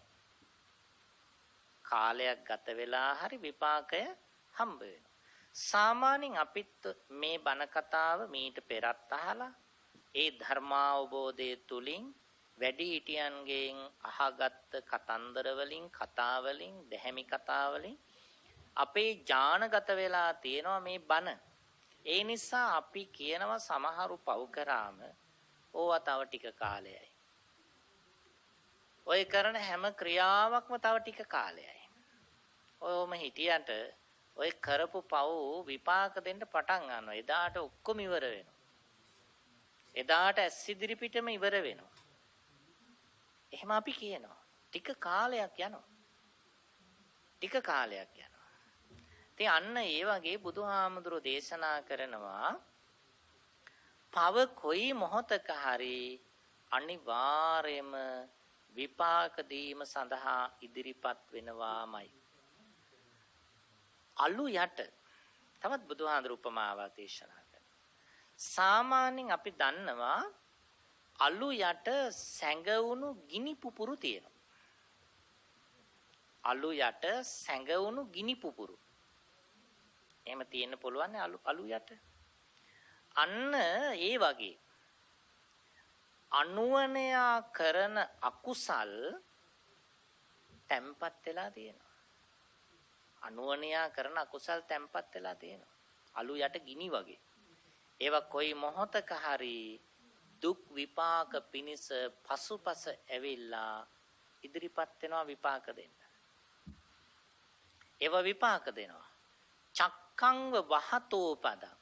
කාලයක් ගත වෙලා හරි විපාකය හම්බ වෙනවා. සාමාන්‍යයෙන් අපිත් මේ බණ කතාව මීට පෙරත් අහලා ඒ ධර්මාවබෝධය තුලින් වැඩිහිටියන්ගෙන් අහගත්ත කතන්දර වලින් කතා වලින් දැහැමි කතා වලින් අපේ ඥානගත වෙලා තියෙනවා මේ බණ. ඒ නිසා අපි කියනවා සමහරු පව් කරාම ඕවා තව ටික කාලයයි. ඔය කරන හැම ක්‍රියාවක්ම තව ටික කාලයයි. ඔයම හිටියට ඔය කරපු පව් විපාක දෙන්න පටන් ගන්නවා. එදාට ඔක්කොම ඉවර වෙනවා. එදාට ඇස් ඉදිරි පිටම ඉවර වෙනවා. එහෙම අපි කියනවා. ටික කාලයක් යනවා. ටික කාලයක් යනවා. ඉතින් අන්න ඒ වගේ බුදුහාමුදුරෝ දේශනා කරනවා පව කොයි මොහොතක හරි අනිවාර්යයෙන්ම විපාක දීම සඳහා ඉදිරිපත් වෙනවාමයි. අලු යට තවත් බුදුහාඳුර උපමාවක් දේශනා කරනවා. සාමාන්‍යයෙන් අපි දන්නවා අලු යට සැඟවුණු ගිනි පුපුරු තියෙනවා. අලු යට සැඟවුණු ගිනි පුපුරු. එහෙම තියෙන්න පුළුවන් අලු යට. අන්න ඒ වගේ අනුවණයා කරන අකුසල් තැම්පත් වෙලා තියෙනවා. අනුවණයා කරන අකුසල් තැම්පත් වෙලා තියෙනවා. අලු යට ගිනි වගේ. ඒවා කොයි මොහොතක හරි දුක් විපාක පිනිස පසුපස ඇවිල්ලා ඉදිරිපත් වෙනවා විපාක දෙන්න. ඒවා විපාක දෙනවා. චක්කංග වහතෝ පදං.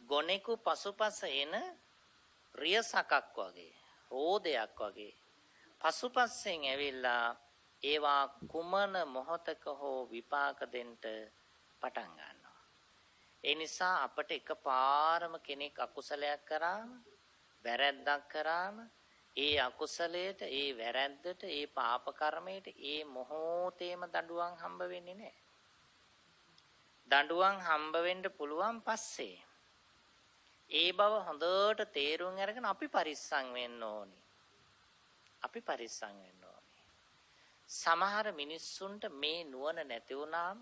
ගොනෙකු පසුපස එන රියසකක් වගේ, රෝදයක් වගේ පසුපස්සෙන් ඇවිල්ලා ඒවා කුමන මොහතක හෝ විපාක දෙන්න පටන් ගන්නවා. ඒ නිසා අපට එකපාරම කෙනෙක් අකුසලයක් කරාම, වැරැද්දක් කරාම, ඒ අකුසලයට, ඒ වැරැද්දට, ඒ පාප කර්මයට ඒ මොහොතේම දඬුවම් හම්බ වෙන්නේ නැහැ. දඬුවම් හම්බ වෙන්න පුළුවන් පස්සේ. ඒ බව හොඳට තේරුම් අරගෙන අපි පරිස්සම් වෙන්න ඕනි. අපි පරිස්සම් වෙන්න ඕනි. සමහර මිනිස්සුන්ට මේ නුවණ නැති වුණාම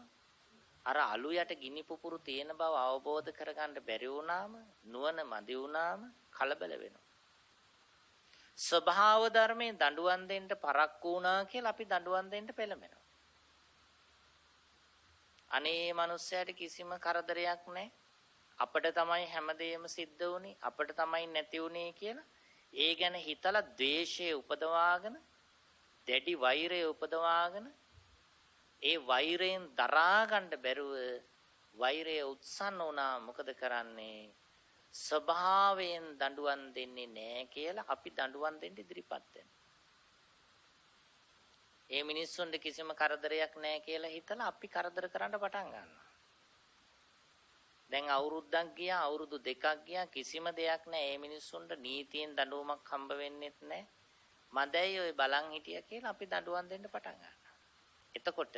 අර අලු යට ගිනි පුපුරු තියෙන බව අවබෝධ කරගන්න බැරි වුණාම, නුවණ මදි වුණාම කලබල වෙනවා. ස්වභාව ධර්මයෙන් දඬුවම් දෙන්න පරක්කු වුණා කියලා අපි දඬුවම් දෙන්න පෙළඹෙනවා. අනේ මනුස්සයාට කිසිම කරදරයක් නැහැ. අපිට තමයි හැමදේම සිද්ධ වුනේ, අපිට තමයි නැති වුනේ කියලා ඒ ගැන හිතලා ද්වේෂය උපදවාගෙන, දැඩි වෛරය උපදවාගෙන, ඒ වෛරයෙන් දරා ගන්න බැරුව වෛරය උත්සන්න වුණා. මොකද කරන්නේ? ස්වභාවයෙන් දඬුවම් දෙන්නේ නැහැ කියලා අපි දඬුවම් දෙන්න ඉදිරිපත් වෙනවා. ඒ මිනිස්සුන්ට කිසිම කරදරයක් නැහැ කියලා හිතලා අපි කරදර කරන්න පටන් ගන්නවා. දැන් අවුරුද්දක් ගියා, අවුරුදු දෙකක් ගියා, කිසිම දෙයක් නැහැ. මේ මිනිස්සුන්ට නීතියෙන් දඬුවමක් හම්බ වෙන්නෙත් නැහැ. මදැයි ඔය බලන් හිටියා කියලා අපි දඬුවම් දෙන්න පටන් ගන්නවා. එතකොට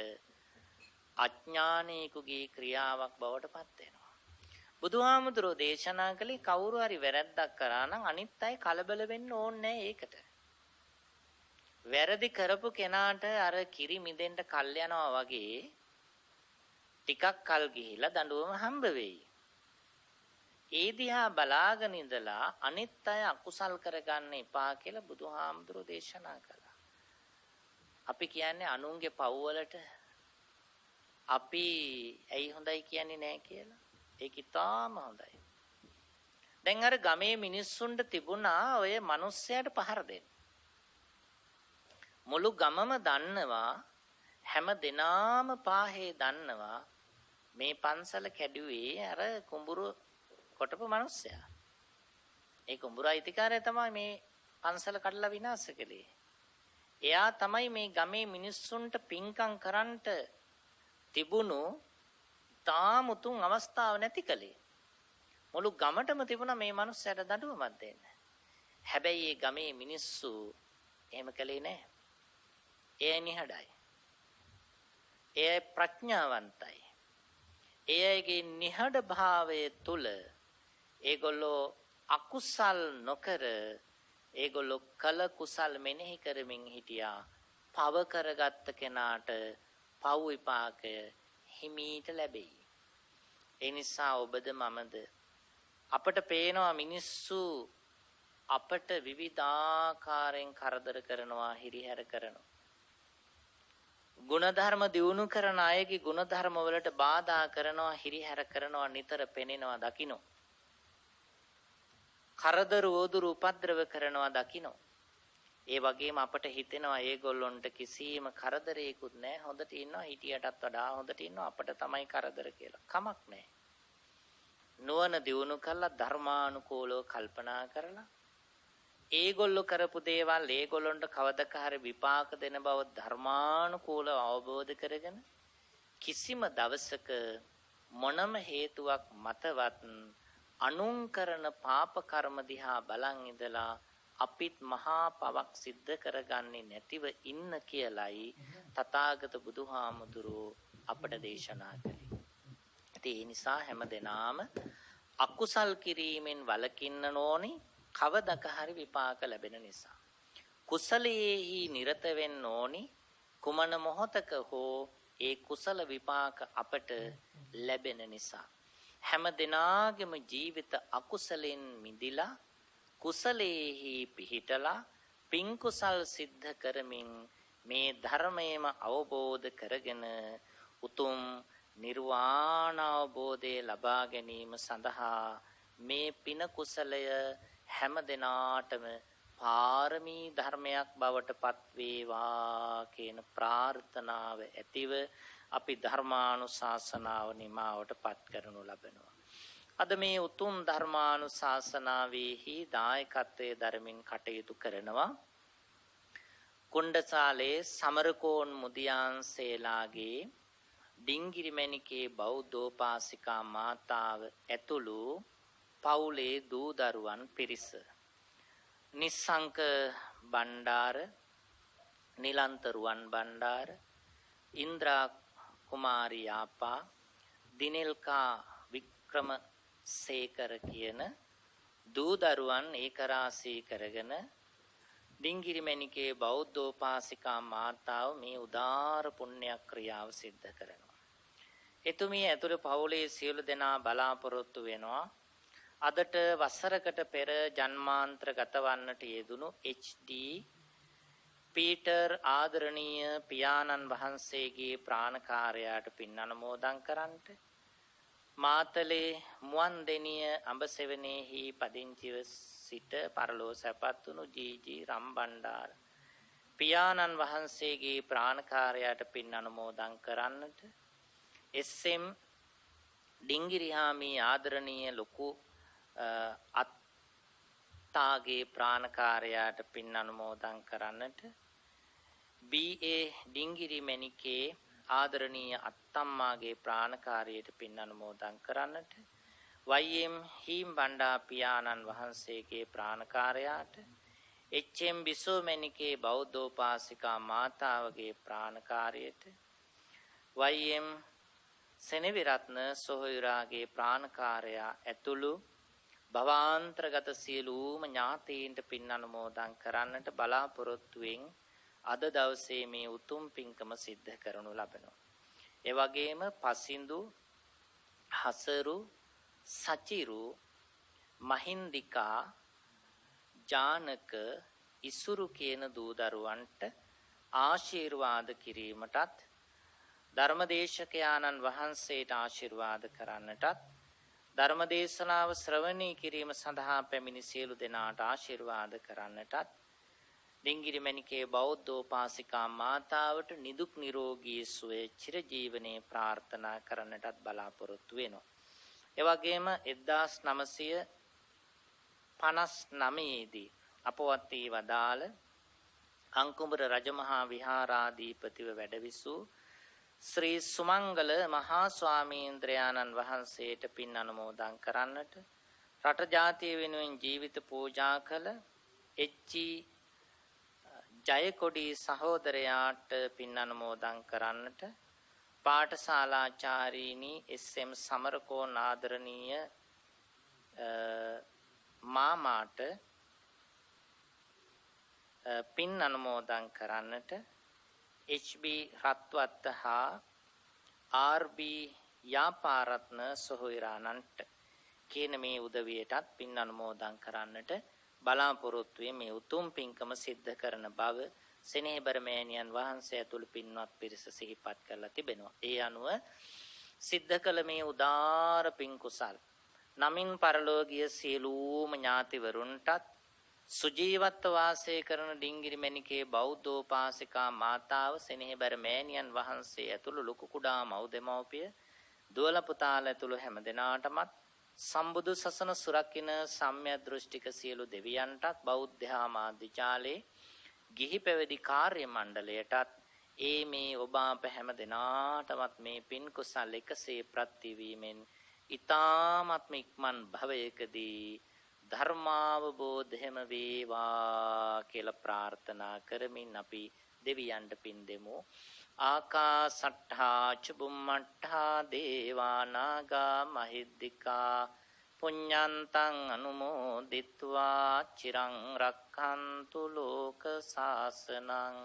අඥානීකුගේ ක්‍රියාවක් බවට පත් වෙනවා. බුදුහාමුදුරෝ දේශනා කළේ කවුරු හරි වැරැද්දක් කරා නම් අනිත් අය කලබල වෙන්න ඕනේ නැහැ ඒකට. වැරදි කරපු කෙනාට අර කිරි මිදෙන්න කල් යනවා වගේ ටිකක් කල් ගිහිලා දඬුවම හම්බ වෙයි. ඒ දිහා බලාගෙන ඉඳලා අනිත් අය අකුසල් කරගන්න එපා කියලා බුදුහාමුදුරෝ දේශනා කළා. අපි කියන්නේ අනුන්ගේ පව් වලට අපි ඇයි හොඳයි කියන්නේ නැහැ කියලා. ඒක ඉතාම හොඳයි. දැන් අර ගමේ මිනිස්සුන්ට තිබුණා ඔය මිනිස්සයාට පහර දෙන්න. මුළු ගමම දන්නවා, හැම දෙනාම පාහේ දන්නවා මේ පන්සල කැඩුවේ අර කුඹුරු කොටපු මිනිස්සයා. ඒ කුඹුරු අයිතිකාරය තමයි මේ පන්සල කඩලා විනාශ කළේ. එයා තමයි මේ ගමේ මිනිස්සුන්ට පින්කම් කරන්නට තිබුණු තාමුතුන් අවස්ථාව නැති කළේ. මුළු ගමටම තිබුණා මේ මිනිස්සයාට දඬුවමක් දෙන්න. හැබැයි මේ ගමේ මිනිස්සු එහෙම කළේ නැහැ. ඒ නිහඬයි. ඒ ප්‍රඥාවන්තයි. එයගේ නිහඬ භාවය තුල ඒගොල්ලෝ අකුසල් නොකර ඒගොල්ලෝ කල කුසල් මෙනෙහි කරමින් හිටියා. පව කරගත්ත කෙනාට පව් විපාකය හිමීට ලැබෙයි. ඒ නිසා ඔබද මමද අපට පේනවා මිනිස්සු අපට විවිධාකාරයෙන් කරදර කරනවා, හිරිහැර කරනවා. ගුණධර්ම දියුණු කරන අයගේ ගුණධර්ම වලට බාධා කරනවා, හිරිහැර කරනවා, නිතර පෙනෙනවා දකින්න. කරදර වෝදුරු උපද්‍රව කරනවා දකින්න. ඒ වගේම අපට හිතෙනවා ඒගොල්ලොන්ට කිසිම කරදරයකුත් නැහැ. හොඳට ඉන්නවා, හිටියටත් වඩා හොඳට ඉන්නවා. අපට තමයි කරදර කියලා. කමක් නැහැ. නුවණ දියුණු කළා ධර්මානුකූලව කල්පනා කරලා ඒගොල්ලෝ කරපු දේවල් ඒගොල්ලොන්ට කවදක හරි විපාක දෙන බව ධර්මානුකූලව අවබෝධ කරගෙන කිසිම දවසක මොනම හේතුවක් මතවත් අනුන් කරන පාප කර්ම දිහා බලන් ඉඳලා අපිත් මහා පවක් සිද්ධ කරගන්නේ නැතිව ඉන්න කියලයි තථාගත බුදුහාමුදුරුවෝ අපට දේශනා කළේ. ඒ නිසා හැමදෙනාම අකුසල් කිරීමෙන් වළකින්න ඕනි කවදක හරි විපාක ලැබෙන නිසා. කුසලයේහි නිරත වෙන්න ඕනි කුමන මොහොතක හෝ ඒ කුසල විපාක අපට ලැබෙන නිසා. හැම දිනාගෙම ජීවිත අකුසලෙන් මිදිලා කුසලයේහි පිහිටලා පින් කුසල් සිද්ධ කරමින් මේ ධර්මයේම අවබෝධ කරගෙන උතුම් නිර්වාණ අවබෝධය ලබා ගැනීම සඳහා මේ පින කුසලය හැම දිනාටම පාරමී ධර්මයක් බවට පත් වේවා කියන ප්‍රාර්ථනාව ඇතිව අපි ධර්මානුශාසනාව නිමාවට පත් කරනු ලබනවා. අද මේ උතුම් ධර්මානුශාසනාවේහි දායකත්වයේ ධර්මින් කටයුතු කරනවා කුණ්ඩසාලේ සමරකෝන් මුදියන්සේලාගේ ඩිංගිරිමැණිකේ බෞද්ධෝපාසිකා මාතාව ඇතුළු පවුලේ දූ දරුවන් පිරිස. නිස්සංක බණ්ඩාර, නිලන්ත රුවන් බණ්ඩාර, ඉන්ද්‍රා කුමාරී ආපා, දිනෙල්කා වික්‍රමසේකර කියන දූ දරුවන් ඒකරාශී කරගෙන ඩිංගිරිමැණිකේ බෞද්ධෝපාසිකා මාතාව මේ උදාර පුණ්‍ය ක්‍රියාව සිද්ධ කරනවා. එතුමිය ඇතුළු පවුලේ සියලු දෙනා බලාපොරොත්තු වෙනවා අදට වසරකට පෙර ජන්මාන්තර ගතවන්නට යෙදුණු HD පීටර් ආදරණීය පියාණන් වහන්සේගේ ප්‍රාණකාරයාට පින් අනුමෝදන් කරන්නට මාතලේ මුවන්දෙනිය අඹසෙවණේහි පදිංචිව සිට පරලෝ සැපත් වුණු ජී රම්බණ්ඩාර පියාණන් වහන්සේගේ ප්‍රාණකාරයාට පින් අනුමෝදන් කරන්නට SM ඩිංගිරිහාමි ආදරණීය ලොකු අත්තාගේ ප්‍රාණකාරයාට පින් අනුමෝදන් කරන්නට BA ඩිංගිරිමැණිකේ ආදරණීය අත්තම්මාගේ ප්‍රාණකාරයට පින් අනුමෝදන් කරන්නට YM හීම් බණ්ඩා පියාණන් වහන්සේගේ ප්‍රාණකාරයාට HM බිසෝමැණිකේ බෞද්ධෝපාසිකා මාතාවගේ ප්‍රාණකාරයට YM සෙනවිරත්න සොහොයුරාගේ ප්‍රාණකාරයා ඇතුළු භවාන්තරගත සියලුම ඥාතීන්ට පින් අනුමෝදන් කරන්නට බලාපොරොත්තුවෙන් අද දවසේ මේ උතුම් පින්කම සිද්ධ කරනු ලබනවා. ඒ වගේම පසින්දු, හසරු, සචිරු, මහින්දිකා, ජානක, ඉසුරු කියන දූ දරුවන්ට ආශිර්වාද කිරීමටත් ධර්මදේශකයාණන් වහන්සේට ආශිර්වාද කරන්නටත් ධර්මදේශනාව ශ්‍රවණී කිරීම සඳහා පැමිණි සියලු දෙනාට ආශිර්වාද කරන්නටත් ඩිංගිරිමැණිකේ බෞද්ධෝපාසිකා මාතාවට නිදුක් නිරෝගී සුවය චිරජීවනයේ ප්‍රාර්ථනා කරන්නටත් බලාපොරොත්තු වෙනවා. ඒ වගේම 1959 දී අපවත් වී වදාළ අංකුඹර රජමහා විහාරාධිපතිව වැඩවිසූ ශ්‍රී සුමංගල මහා ස්වාමීන්ද්‍රයාණන් වහන්සේට පින් අනුමෝදන් කරන්නට රට ජාතිය වෙනුවෙන් ජීවිත පූජා කළ එච්.ජී. ජයකොඩි සහෝදරයාට පින් අනුමෝදන් කරන්නට පාඨශාලාචාරීනි එස්.එම්. සමරකෝන් ආදරණීය මාමාට පින් අනුමෝදන් කරන්නට එච්.බී. රත්වත්ත හා ආර්.බී. යාපාරත්න සොහොයුරාණන්ට කියන මේ උදවියටත් පින් අනුමෝදන් කරන්නට බලාපොරොත්තු මේ උතුම් පින්කම සිද්ධ කරන බව සෙනෙහබර මෑණියන් වහන්සේ ඇතුළු පින්වත් පිරිස සිහිපත් කරලා තිබෙනවා. ඒ අනුව සිද්ධ කළ මේ උදාර පින් කුසල් නමින් පරලෝකීය සියලුම ඥාතිවරුන්ටත් සුජීවත්ව වාසය කරන ඩිංගිරි මණිකේ බෞද්ධෝපාසිකා මාතාව සෙනෙහබර මෑණියන් වහන්සේ ඇතුළු ලොකු කුඩා මව් දෙමව්පිය දුවල පුතාලා ඇතුළු හැම දෙනාටමත් සම්බුදු සසුන සුරකින්න සම්‍යක් දෘෂ්ටික සියලු දෙවියන්ටත් බෞද්ධ ආමාත්‍යාලේ ගිහි පැවිදි කාර්ය මණ්ඩලයටත් ඒ මේ ඔබ අප හැම දෙනාටමත් මේ පින් කුසල් එකසේ ප්‍රතිවීමෙන් ඊ타ත්ම ඉක්මන් භවයකදී ධර්මාවබෝධයම වේවා කියලා ප්‍රාර්ථනා කරමින් අපි දෙවියන්ට පින් දෙමු. ආකාසට්ඨා චුම්මට්ඨා දේවා නාග මහිද්దికා පුඤ්ඤන්තං අනුමෝදිත්වා චිරං රක්ඛන්තු ලෝක සාසනං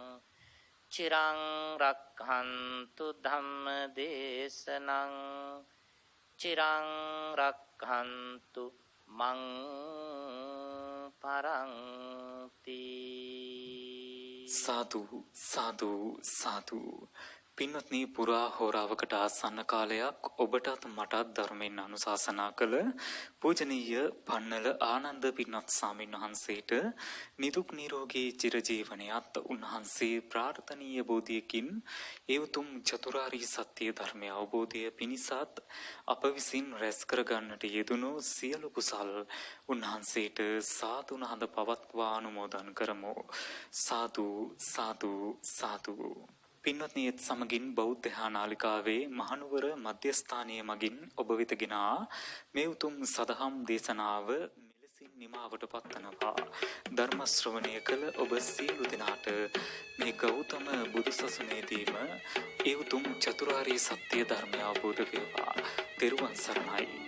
චිරං රක්ඛන්තු ධම්ම දේශනං චිරං රක්ඛන්තු මං පරන්ති. සාදු සාදු සාදු. පින්වත්නි, පුරා හෝරාවකට ආසන්න කාලයක් ඔබටත් මටත් ධර්මයෙන් අනුශාසනා කළ පූජනීය පන්නල ආනන්ද පින්වත් ස්වාමීන් වහන්සේට නිදුක් නිරෝගී චිරජීවනයත් උන්වහන්සේ ප්‍රාර්ථනීය බෝධියකින් ඒ උතුම් චතුරාර්ය සත්‍ය ධර්මය අවබෝධය පිණිසත් අප විසින් රැස් කරගන්නට යෙදුණු සියලු කුසල් උන්වහන්සේට සාදු නහඳ පවත්වා අනුමෝදන් කරමු. සාදු සාදු සාදු. පින්වත්නි, ඒත් සමගින් බෞද්ධ නාලිකාවේ මහනුවර මධ්‍යස්ථානයේ මගින් ඔබ වෙත ගෙනා මේ උතුම් සදහම් දේශනාව මෙලෙසින් නිමාවට පත්වනවා. ධර්ම ශ්‍රවණය කළ ඔබ සියලු දෙනාට මේ ගෞතම බුදුසසුනේදීම ඒ උතුම් චතුරාර්ය සත්‍ය ධර්මය අවබෝධ වේවා. තෙරුවන් සරණයි.